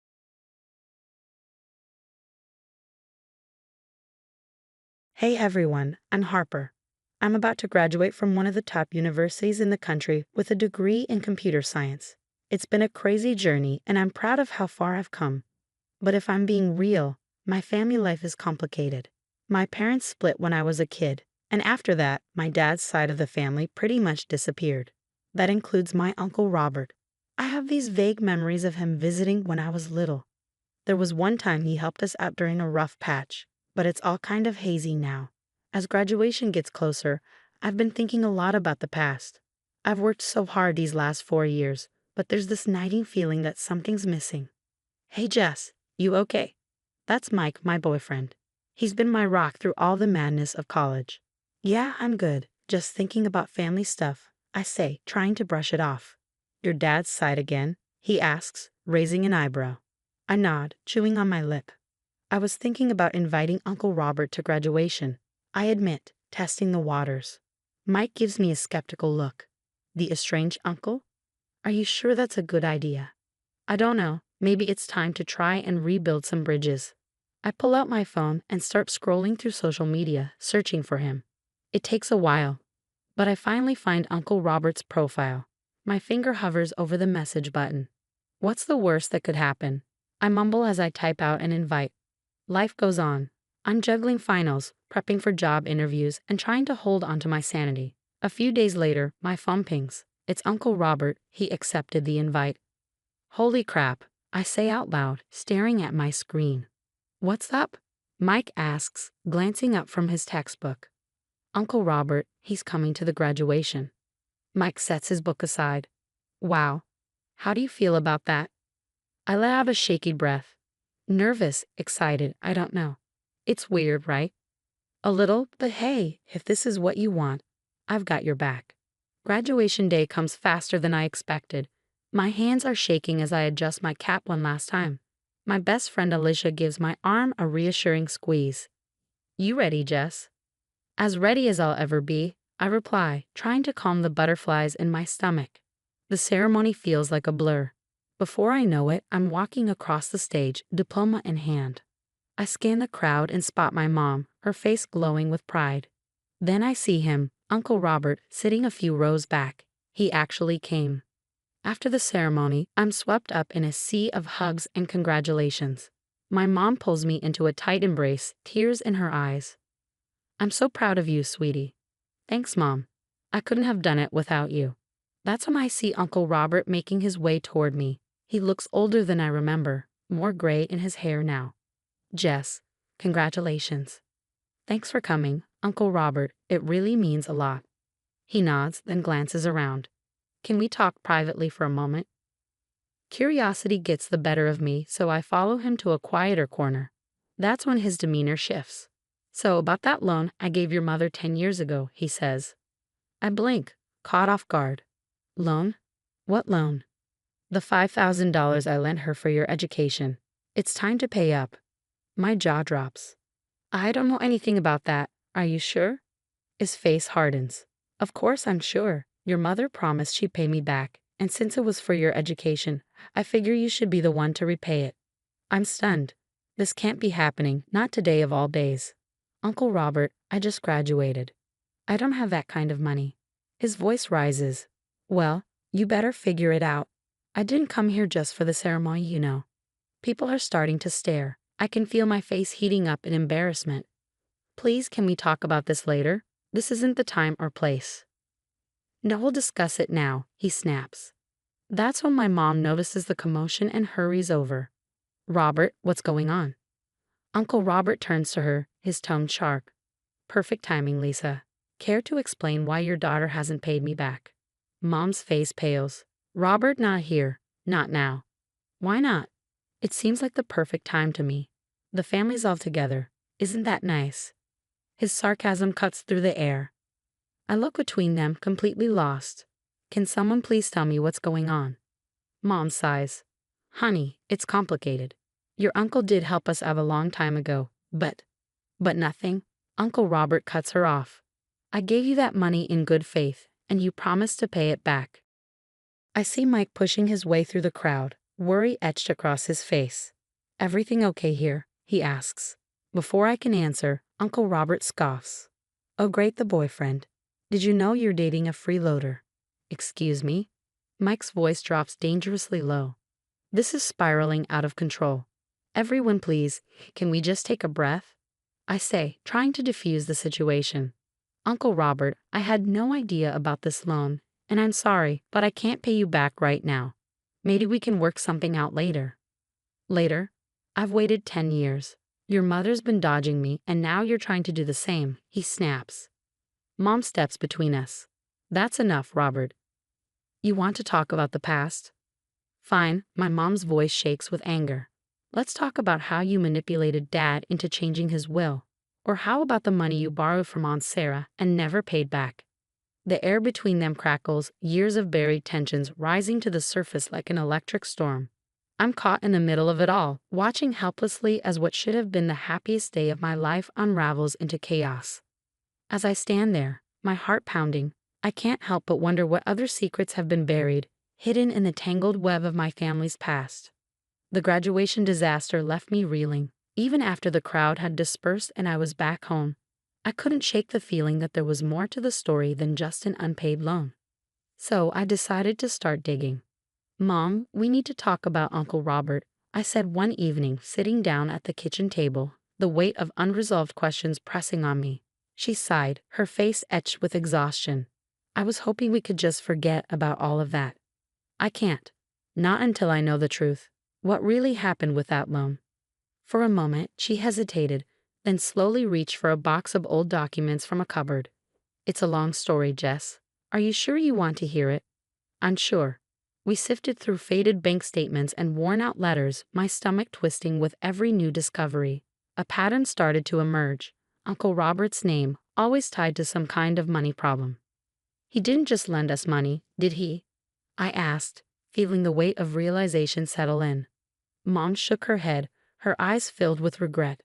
Hey everyone, I'm Harper. I'm about to graduate from one of the top universities in the country with a degree in computer science. It's been a crazy journey, and I'm proud of how far I've come. But if I'm being real, my family life is complicated. My parents split when I was a kid, and after that, my dad's side of the family pretty much disappeared. That includes my Uncle Robert. I have these vague memories of him visiting when I was little. There was one time he helped us out during a rough patch, but it's all kind of hazy now. As graduation gets closer, I've been thinking a lot about the past. I've worked so hard these last 4 years, but there's this nagging feeling that something's missing. Hey Jess, you okay? That's Mike, my boyfriend. He's been my rock through all the madness of college. Yeah, I'm good. Just thinking about family stuff, I say, trying to brush it off. Your dad's side again? He asks, raising an eyebrow. I nod, chewing on my lip. I was thinking about inviting Uncle Robert to graduation. I admit, testing the waters. Mike gives me a skeptical look. The estranged uncle? Are you sure that's a good idea? I don't know. Maybe it's time to try and rebuild some bridges. I pull out my phone and start scrolling through social media, searching for him. It takes a while, but I finally find Uncle Robert's profile. My finger hovers over the message button. What's the worst that could happen? I mumble as I type out an invite. Life goes on. I'm juggling finals, prepping for job interviews, and trying to hold onto my sanity. A few days later, my phone pings. It's Uncle Robert. He accepted the invite. Holy crap, I say out loud, staring at my screen. What's up? Mike asks, glancing up from his textbook. Uncle Robert, he's coming to the graduation. Mike sets his book aside. Wow. How do you feel about that? I let out a shaky breath. Nervous, excited, I don't know. It's weird, right? A little, but hey, if this is what you want, I've got your back. Graduation day comes faster than I expected. My hands are shaking as I adjust my cap one last time. My best friend Alicia gives my arm a reassuring squeeze. You ready, Jess? As ready as I'll ever be, I reply, trying to calm the butterflies in my stomach. The ceremony feels like a blur. Before I know it, I'm walking across the stage, diploma in hand. I scan the crowd and spot my mom, her face glowing with pride. Then I see him, Uncle Robert, sitting a few rows back. He actually came. After the ceremony, I'm swept up in a sea of hugs and congratulations. My mom pulls me into a tight embrace, tears in her eyes. I'm so proud of you, sweetie. Thanks, Mom. I couldn't have done it without you. That's when I see Uncle Robert making his way toward me. He looks older than I remember, more gray in his hair now. Jess, congratulations. Thanks for coming, Uncle Robert. It really means a lot. He nods, then glances around. Can we talk privately for a moment? Curiosity gets the better of me, so I follow him to a quieter corner. That's when his demeanor shifts. So about that loan I gave your mother 10 years ago, he says. I blink, caught off guard. Loan? What loan? The $5,000 I lent her for your education. It's time to pay up. My jaw drops. I don't know anything about that. Are you sure? His face hardens. Of course I'm sure. Your mother promised she'd pay me back, and since it was for your education, I figure you should be the one to repay it. I'm stunned. This can't be happening, not today of all days. Uncle Robert, I just graduated. I don't have that kind of money. His voice rises. Well, you better figure it out. I didn't come here just for the ceremony, you know. People are starting to stare. I can feel my face heating up in embarrassment. Please, can we talk about this later? This isn't the time or place. No, we'll discuss it now, he snaps. That's when my mom notices the commotion and hurries over. Robert, what's going on? Uncle Robert turns to her, his tone sharp. Perfect timing, Lisa. Care to explain why your daughter hasn't paid me back? Mom's face pales. Robert, not here. Not now. Why not? It seems like the perfect time to me. The family's all together. Isn't that nice? His sarcasm cuts through the air. I look between them, completely lost. Can someone please tell me what's going on? Mom sighs. Honey, it's complicated. Your uncle did help us out a long time ago, but nothing. Uncle Robert cuts her off. I gave you that money in good faith, and you promised to pay it back. I see Mike pushing his way through the crowd, worry etched across his face. Everything okay here? He asks. Before I can answer, Uncle Robert scoffs. Oh great, the boyfriend. Did you know you're dating a freeloader? Excuse me? Mike's voice drops dangerously low. This is spiraling out of control. Everyone please, can we just take a breath? I say, trying to defuse the situation. Uncle Robert, I had no idea about this loan, and I'm sorry, but I can't pay you back right now. Maybe we can work something out later. Later? I've waited 10 years. Your mother's been dodging me, and now you're trying to do the same, he snaps. Mom steps between us. That's enough, Robert. You want to talk about the past? Fine, my mom's voice shakes with anger. Let's talk about how you manipulated Dad into changing his will. Or how about the money you borrowed from Aunt Sarah and never paid back? The air between them crackles, years of buried tensions rising to the surface like an electric storm. I'm caught in the middle of it all, watching helplessly as what should have been the happiest day of my life unravels into chaos. As I stand there, my heart pounding, I can't help but wonder what other secrets have been buried, hidden in the tangled web of my family's past. The graduation disaster left me reeling. Even after the crowd had dispersed and I was back home, I couldn't shake the feeling that there was more to the story than just an unpaid loan. So I decided to start digging. Mom, we need to talk about Uncle Robert, I said one evening, sitting down at the kitchen table, the weight of unresolved questions pressing on me. She sighed, her face etched with exhaustion. I was hoping we could just forget about all of that. I can't. Not until I know the truth. What really happened with that loan? For a moment, she hesitated, then slowly reached for a box of old documents from a cupboard. It's a long story, Jess. Are you sure you want to hear it? I'm sure. We sifted through faded bank statements and worn-out letters, my stomach twisting with every new discovery. A pattern started to emerge. Uncle Robert's name, always tied to some kind of money problem. He didn't just lend us money, did he? I asked, feeling the weight of realization settle in. Mom shook her head, her eyes filled with regret.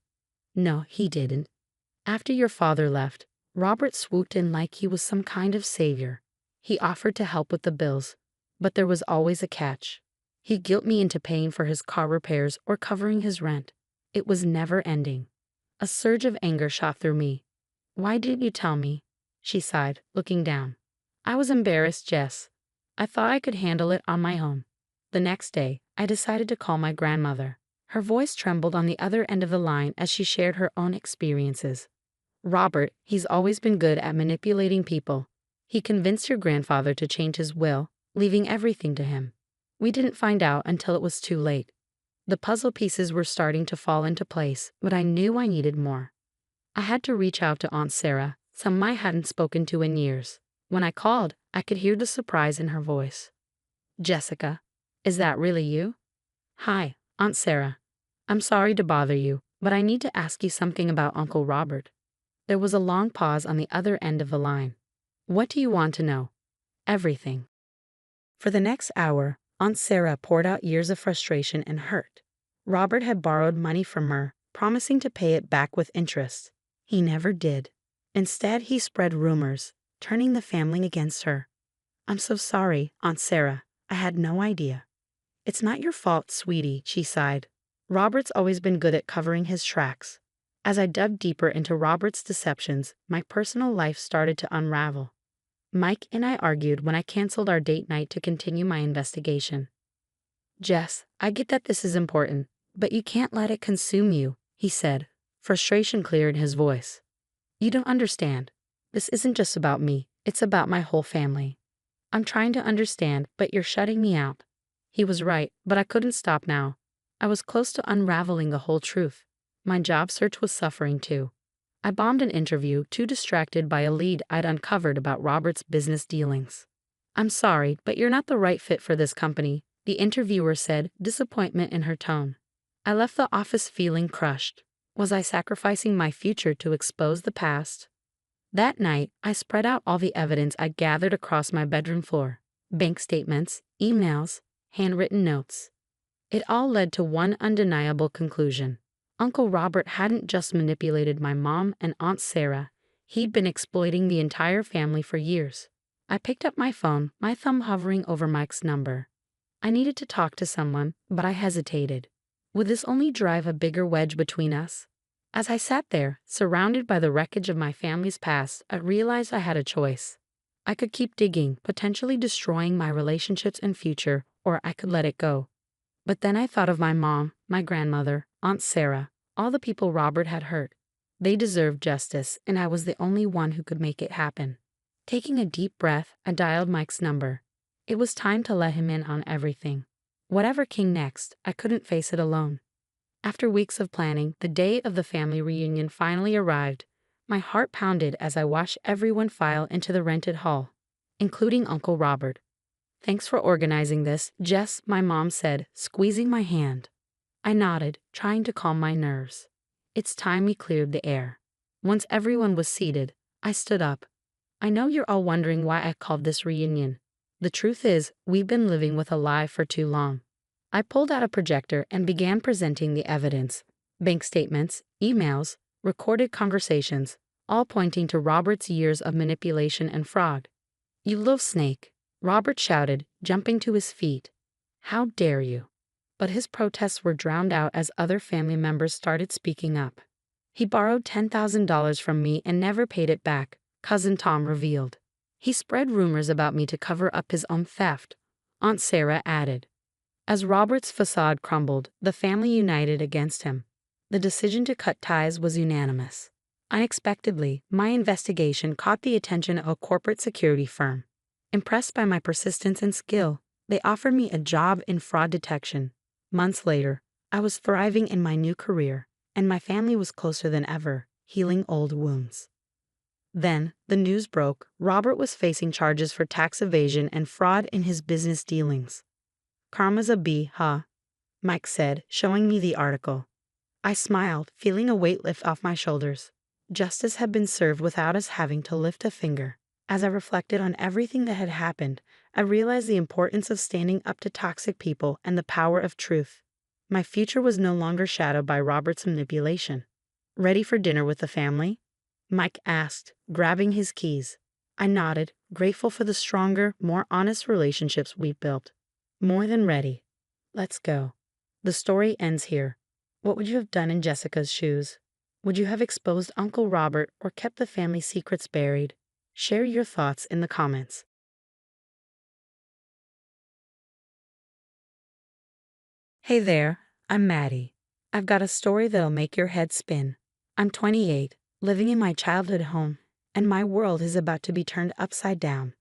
No, he didn't. After your father left, Robert swooped in like he was some kind of savior. He offered to help with the bills, but there was always a catch. He guilt me into paying for his car repairs or covering his rent. It was never ending. A surge of anger shot through me. Why didn't you tell me? She sighed, looking down. I was embarrassed, Jess. I thought I could handle it on my own. The next day, I decided to call my grandmother. Her voice trembled on the other end of the line as she shared her own experiences. Robert, he's always been good at manipulating people. He convinced your grandfather to change his will, leaving everything to him. We didn't find out until it was too late. The puzzle pieces were starting to fall into place, but I knew I needed more. I had to reach out to Aunt Sarah, someone I hadn't spoken to in years. When I called, I could hear the surprise in her voice. Jessica, is that really you? Hi, Aunt Sarah. I'm sorry to bother you, but I need to ask you something about Uncle Robert. There was a long pause on the other end of the line. What do you want to know? Everything. For the next hour, Aunt Sarah poured out years of frustration and hurt. Robert had borrowed money from her, promising to pay it back with interest. He never did. Instead, he spread rumors, turning the family against her. I'm so sorry, Aunt Sarah. I had no idea. It's not your fault, sweetie, she sighed. Robert's always been good at covering his tracks. As I dug deeper into Robert's deceptions, my personal life started to unravel. Mike and I argued when I canceled our date night to continue my investigation. Jess, I get that this is important, but you can't let it consume you, he said, frustration clear in his voice. You don't understand. This isn't just about me, it's about my whole family. I'm trying to understand, but you're shutting me out. He was right, but I couldn't stop now. I was close to unraveling the whole truth. My job search was suffering too. I bombed an interview, too distracted by a lead I'd uncovered about Robert's business dealings. I'm sorry, but you're not the right fit for this company, the interviewer said, disappointment in her tone. I left the office feeling crushed. Was I sacrificing my future to expose the past? That night, I spread out all the evidence I gathered across my bedroom floor. Bank statements, emails, handwritten notes. It all led to one undeniable conclusion. Uncle Robert hadn't just manipulated my mom and Aunt Sarah, he'd been exploiting the entire family for years. I picked up my phone, my thumb hovering over Mike's number. I needed to talk to someone, but I hesitated. Would this only drive a bigger wedge between us? As I sat there, surrounded by the wreckage of my family's past, I realized I had a choice. I could keep digging, potentially destroying my relationships and future, or I could let it go. But then I thought of my mom, my grandmother, Aunt Sarah, all the people Robert had hurt. They deserved justice, and I was the only one who could make it happen. Taking a deep breath, I dialed Mike's number. It was time to let him in on everything. Whatever came next, I couldn't face it alone. After weeks of planning, the day of the family reunion finally arrived. My heart pounded as I watched everyone file into the rented hall, including Uncle Robert. Thanks for organizing this, Jess, my mom said, squeezing my hand. I nodded, trying to calm my nerves. It's time we cleared the air. Once everyone was seated, I stood up. I know you're all wondering why I called this reunion. The truth is, we've been living with a lie for too long. I pulled out a projector and began presenting the evidence. Bank statements, emails, recorded conversations, all pointing to Robert's years of manipulation and fraud. You little snake, Robert shouted, jumping to his feet. How dare you? But his protests were drowned out as other family members started speaking up. He borrowed $10,000 from me and never paid it back, Cousin Tom revealed. He spread rumors about me to cover up his own theft, Aunt Sarah added. As Robert's facade crumbled, the family united against him. The decision to cut ties was unanimous. Unexpectedly, my investigation caught the attention of a corporate security firm. Impressed by my persistence and skill, they offered me a job in fraud detection. Months later, I was thriving in my new career, and my family was closer than ever, healing old wounds. Then, the news broke. Robert was facing charges for tax evasion and fraud in his business dealings. Karma's a bee, huh? Mike said, showing me the article. I smiled, feeling a weight lift off my shoulders. Justice had been served without us having to lift a finger. As I reflected on everything that had happened, I realized the importance of standing up to toxic people and the power of truth. My future was no longer shadowed by Robert's manipulation. Ready for dinner with the family? Mike asked, grabbing his keys. I nodded, grateful for the stronger, more honest relationships we've built. More than ready. Let's go. The story ends here. What would you have done in Jessica's shoes? Would you have exposed Uncle Robert or kept the family secrets buried? Share your thoughts in the comments. Hey there, I'm Maddie. I've got a story that'll make your head spin. I'm 28, living in my childhood home, and my world is about to be turned upside down.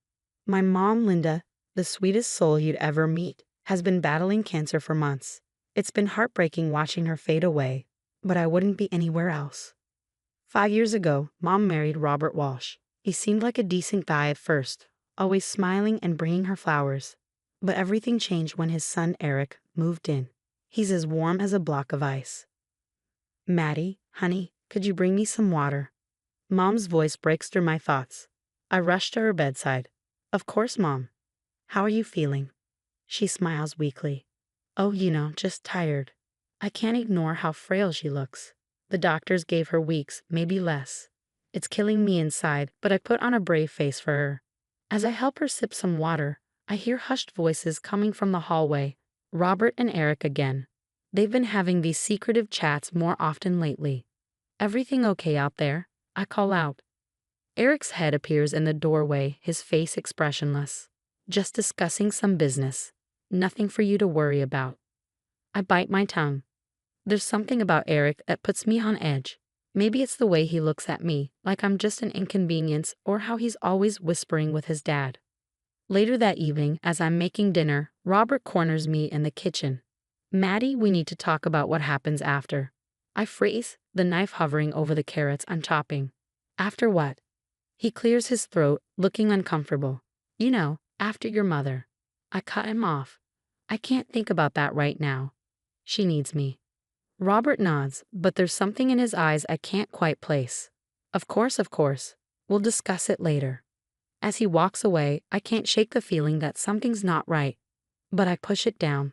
My mom, Linda, the sweetest soul you'd ever meet, has been battling cancer for months. It's been heartbreaking watching her fade away, but I wouldn't be anywhere else. 5 years ago, Mom married Robert Walsh. He seemed like a decent guy at first, always smiling and bringing her flowers. But everything changed when his son Eric moved in. He's as warm as a block of ice. Maddie, honey, could you bring me some water? Mom's voice breaks through my thoughts. I rush to her bedside. Of course, Mom. How are you feeling? She smiles weakly. Oh, just tired. I can't ignore how frail she looks. The doctors gave her weeks, maybe less. It's killing me inside, but I put on a brave face for her. As I help her sip some water, I hear hushed voices coming from the hallway. Robert and Eric again. They've been having these secretive chats more often lately. Everything okay out there? I call out. Eric's head appears in the doorway, his face expressionless. Just discussing some business. Nothing for you to worry about. I bite my tongue. There's something about Eric that puts me on edge. Maybe it's the way he looks at me, like I'm just an inconvenience, or how he's always whispering with his dad. Later that evening, as I'm making dinner, Robert corners me in the kitchen. Maddie, we need to talk about what happens after. I freeze, the knife hovering over the carrots I'm chopping. After what? He clears his throat, looking uncomfortable. You know, after your mother. I cut him off. I can't think about that right now. She needs me. Robert nods, but there's something in his eyes I can't quite place. Of course. We'll discuss it later. As he walks away, I can't shake the feeling that something's not right. But I push it down.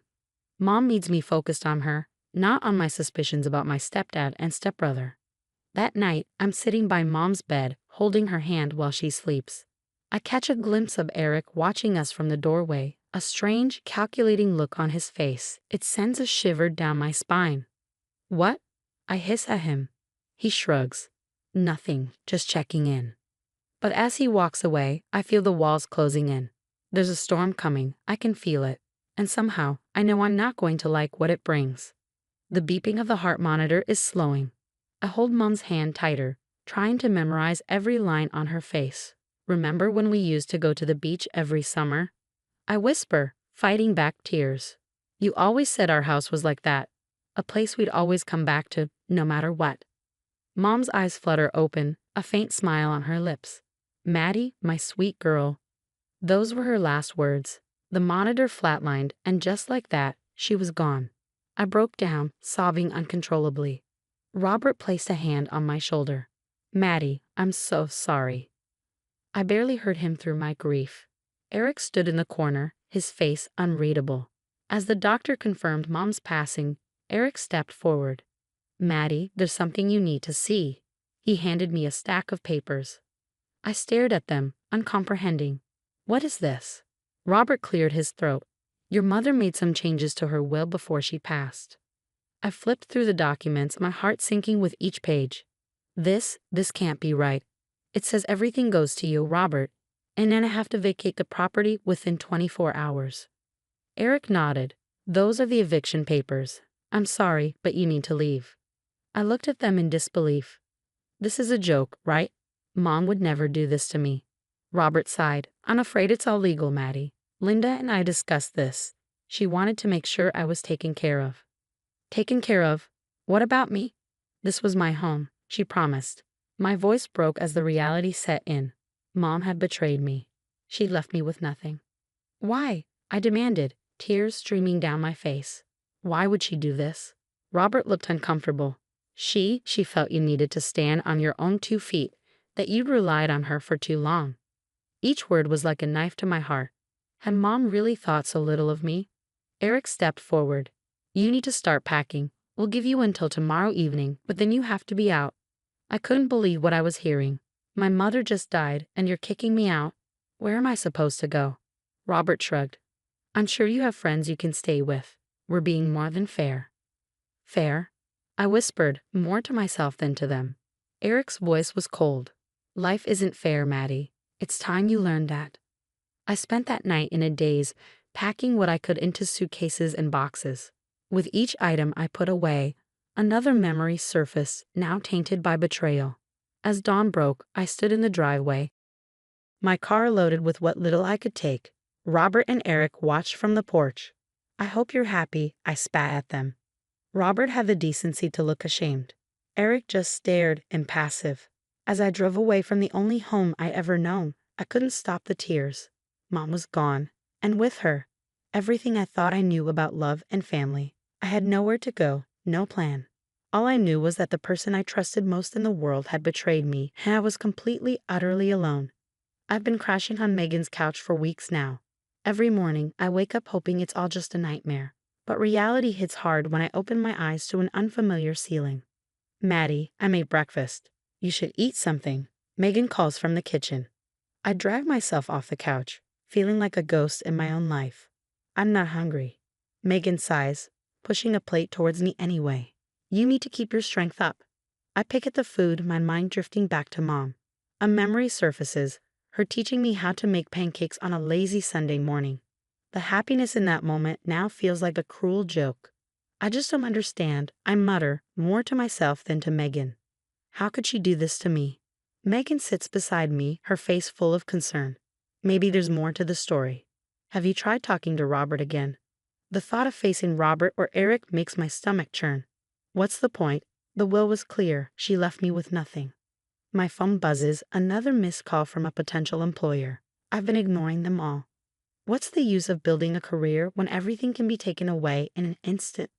Mom needs me focused on her, not on my suspicions about my stepdad and stepbrother. That night, I'm sitting by Mom's bed, holding her hand while she sleeps. I catch a glimpse of Eric watching us from the doorway, a strange, calculating look on his face. It sends a shiver down my spine. What? I hiss at him. He shrugs. Nothing, just checking in. But as he walks away, I feel the walls closing in. There's a storm coming, I can feel it. And somehow, I know I'm not going to like what it brings. The beeping of the heart monitor is slowing. I hold Mom's hand tighter, trying to memorize every line on her face. Remember when we used to go to the beach every summer? I whisper, fighting back tears. You always said our house was like that, a place we'd always come back to, no matter what. Mom's eyes flutter open, a faint smile on her lips. Maddie, my sweet girl. Those were her last words. The monitor flatlined, and just like that, she was gone. I broke down, sobbing uncontrollably. Robert placed a hand on my shoulder. Maddie, I'm so sorry. I barely heard him through my grief. Eric stood in the corner, his face unreadable. As the doctor confirmed Mom's passing, Eric stepped forward. Maddie, there's something you need to see. He handed me a stack of papers. I stared at them, uncomprehending. What is this? Robert cleared his throat. Your mother made some changes to her will before she passed. I flipped through the documents, my heart sinking with each page. This can't be right. It says everything goes to you, Robert, and then I have to vacate the property within 24 hours. Eric nodded. Those are the eviction papers. I'm sorry, but you need to leave. I looked at them in disbelief. This is a joke, right? Mom would never do this to me. Robert sighed. I'm afraid it's all legal, Maddie. Linda and I discussed this. She wanted to make sure I was taken care of. Taken care of? What about me? This was my home, she promised. My voice broke as the reality set in. Mom had betrayed me. She left me with nothing. Why? I demanded, tears streaming down my face. Why would she do this? Robert looked uncomfortable. She felt you needed to stand on your own 2 feet, that you'd relied on her for too long. Each word was like a knife to my heart. Had Mom really thought so little of me? Eric stepped forward. You need to start packing. We'll give you until tomorrow evening, but then you have to be out. I couldn't believe what I was hearing. My mother just died, and you're kicking me out. Where am I supposed to go? Robert shrugged. I'm sure you have friends you can stay with. We're being more than fair. Fair? I whispered, more to myself than to them. Eric's voice was cold. Life isn't fair, Maddie. It's time you learned that. I spent that night in a daze, packing what I could into suitcases and boxes. With each item I put away, another memory surfaced, now tainted by betrayal. As dawn broke, I stood in the driveway, my car loaded with what little I could take. Robert and Eric watched from the porch. I hope you're happy, I spat at them. Robert had the decency to look ashamed. Eric just stared, impassive. As I drove away from the only home I'd ever known, I couldn't stop the tears. Mom was gone, and with her, everything I thought I knew about love and family. I had nowhere to go, no plan. All I knew was that the person I trusted most in the world had betrayed me, and I was completely, utterly alone. I've been crashing on Megan's couch for weeks now. Every morning, I wake up hoping it's all just a nightmare. But reality hits hard when I open my eyes to an unfamiliar ceiling. Maddie, I made breakfast. You should eat something. Megan calls from the kitchen. I drag myself off the couch, feeling like a ghost in my own life. I'm not hungry. Megan sighs, pushing a plate towards me anyway. You need to keep your strength up. I pick at the food, my mind drifting back to Mom. A memory surfaces, her teaching me how to make pancakes on a lazy Sunday morning. The happiness in that moment now feels like a cruel joke. I just don't understand, I mutter, more to myself than to Megan. How could she do this to me? Megan sits beside me, her face full of concern. Maybe there's more to the story. Have you tried talking to Robert again? The thought of facing Robert or Eric makes my stomach churn. What's the point? The will was clear, she left me with nothing. My phone buzzes, another missed call from a potential employer. I've been ignoring them all. What's the use of building a career when everything can be taken away in an instant?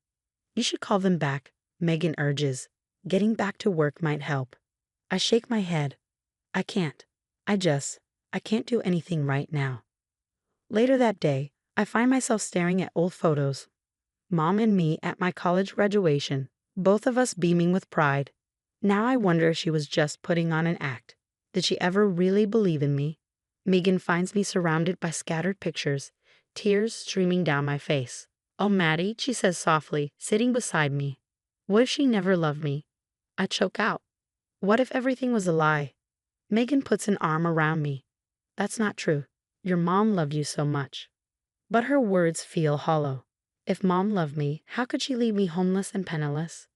You should call them back, Megan urges. Getting back to work might help. I shake my head. I can't. I can't do anything right now. Later that day, I find myself staring at old photos. Mom and me at my college graduation, both of us beaming with pride. Now I wonder if she was just putting on an act. Did she ever really believe in me? Megan finds me surrounded by scattered pictures, tears streaming down my face. Oh, Maddie, she says softly, sitting beside me. What if she never loved me? I choke out. What if everything was a lie? Megan puts an arm around me. That's not true. Your mom loved you so much. But her words feel hollow. If Mom loved me, how could she leave me homeless and penniless?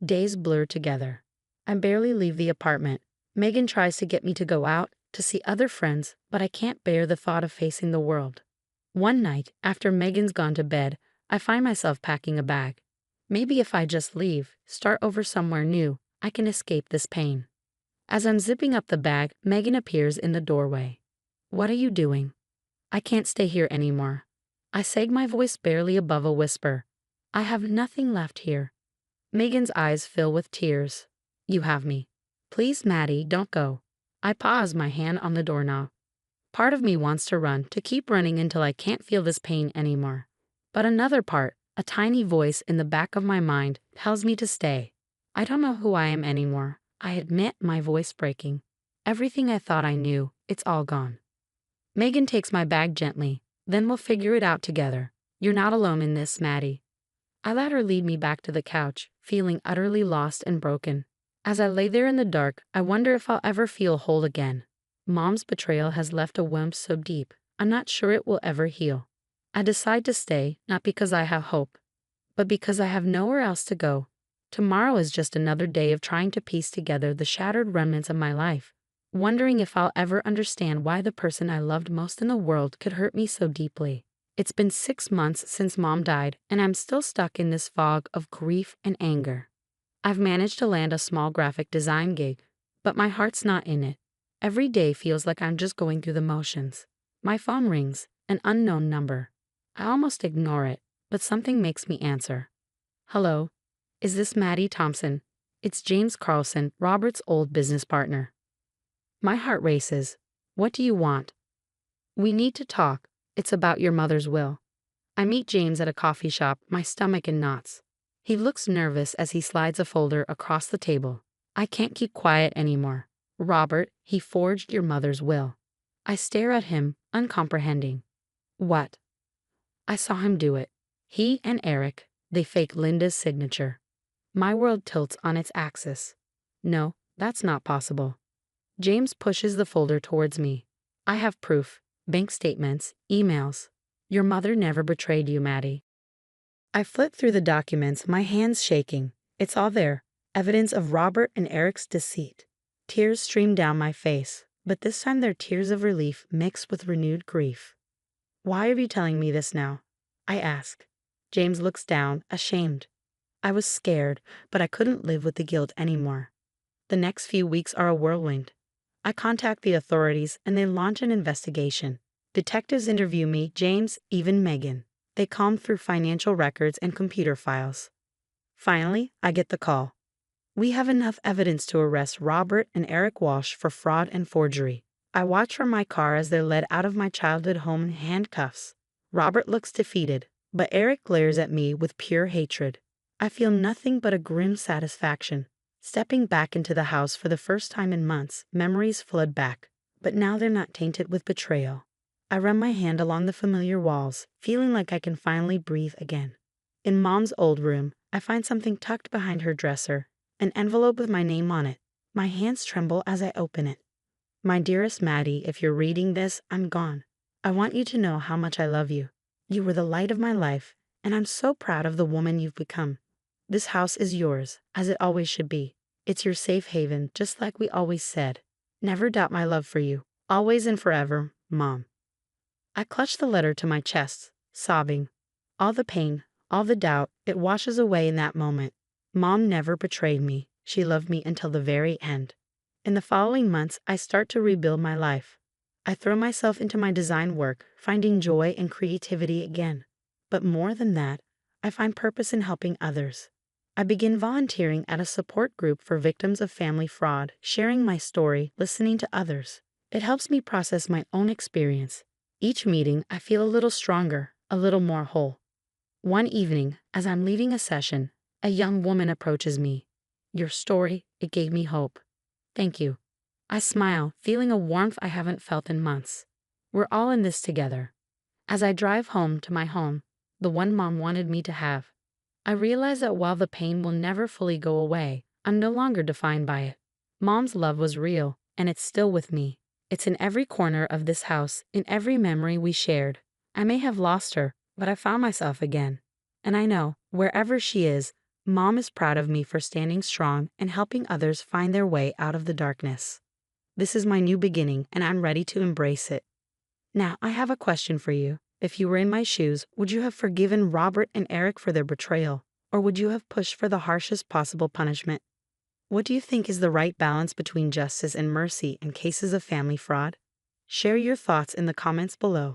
Days blur together. I barely leave the apartment. Megan tries to get me to go out, to see other friends, but I can't bear the thought of facing the world. One night, after Megan's gone to bed, I find myself packing a bag. Maybe if I just leave, start over somewhere new, I can escape this pain. As I'm zipping up the bag, Megan appears in the doorway. What are you doing? I can't stay here anymore. I sag, my voice barely above a whisper. I have nothing left here. Megan's eyes fill with tears. You have me. Please, Maddie, don't go. I pause, my hand on the doorknob. Part of me wants to run, to keep running until I can't feel this pain anymore. But another part, a tiny voice in the back of my mind, tells me to stay. I don't know who I am anymore. I admit, my voice breaking. Everything I thought I knew, it's all gone. Megan takes my bag gently. Then we'll figure it out together. You're not alone in this, Maddie. I let her lead me back to the couch, feeling utterly lost and broken. As I lay there in the dark, I wonder if I'll ever feel whole again. Mom's betrayal has left a wound so deep, I'm not sure it will ever heal. I decide to stay, not because I have hope, but because I have nowhere else to go. Tomorrow is just another day of trying to piece together the shattered remnants of my life, wondering if I'll ever understand why the person I loved most in the world could hurt me so deeply. It's been 6 months since Mom died, and I'm still stuck in this fog of grief and anger. I've managed to land a small graphic design gig, but my heart's not in it. Every day feels like I'm just going through the motions. My phone rings, an unknown number. I almost ignore it, but something makes me answer. Hello, is this Maddie Thompson? It's James Carlson, Robert's old business partner. My heart races. What do you want? We need to talk. It's about your mother's will. I meet James at a coffee shop, my stomach in knots. He looks nervous as he slides a folder across the table. I can't keep quiet anymore. Robert, he forged your mother's will. I stare at him, uncomprehending. What? I saw him do it. He and Eric, they faked Linda's signature. My world tilts on its axis. No, that's not possible. James pushes the folder towards me. I have proof. Bank statements, emails. Your mother never betrayed you, Maddie. I flip through the documents, my hands shaking. It's all there. Evidence of Robert and Eric's deceit. Tears stream down my face, but this time they're tears of relief mixed with renewed grief. Why are you telling me this now? I ask. James looks down, ashamed. I was scared, but I couldn't live with the guilt anymore. The next few weeks are a whirlwind. I contact the authorities and they launch an investigation. Detectives interview me, James, even Megan. They comb through financial records and computer files. Finally, I get the call. We have enough evidence to arrest Robert and Eric Walsh for fraud and forgery. I watch from my car as they're led out of my childhood home in handcuffs. Robert looks defeated, but Eric glares at me with pure hatred. I feel nothing but a grim satisfaction. Stepping back into the house for the first time in months, memories flood back, but now they're not tainted with betrayal. I run my hand along the familiar walls, feeling like I can finally breathe again. In Mom's old room, I find something tucked behind her dresser, an envelope with my name on it. My hands tremble as I open it. My dearest Maddie, if you're reading this, I'm gone. I want you to know how much I love you. You were the light of my life, and I'm so proud of the woman you've become. This house is yours, as it always should be. It's your safe haven, just like we always said. Never doubt my love for you. Always and forever, Mom. I clutched the letter to my chest, sobbing. All the pain, all the doubt, it washes away in that moment. Mom never betrayed me. She loved me until the very end. In the following months, I start to rebuild my life. I throw myself into my design work, finding joy and creativity again. But more than that, I find purpose in helping others. I begin volunteering at a support group for victims of family fraud, sharing my story, listening to others. It helps me process my own experience. Each meeting, I feel a little stronger, a little more whole. One evening, as I'm leaving a session, a young woman approaches me. Your story, it gave me hope. Thank you. I smile, feeling a warmth I haven't felt in months. We're all in this together. As I drive home to my home, the one Mom wanted me to have, I realize that while the pain will never fully go away, I'm no longer defined by it. Mom's love was real, and it's still with me. It's in every corner of this house, in every memory we shared. I may have lost her, but I found myself again. And I know, wherever she is, Mom is proud of me for standing strong and helping others find their way out of the darkness. This is my new beginning, and I'm ready to embrace it. Now, I have a question for you. If you were in my shoes, would you have forgiven Robert and Eric for their betrayal, or would you have pushed for the harshest possible punishment? What do you think is the right balance between justice and mercy in cases of family fraud? Share your thoughts in the comments below.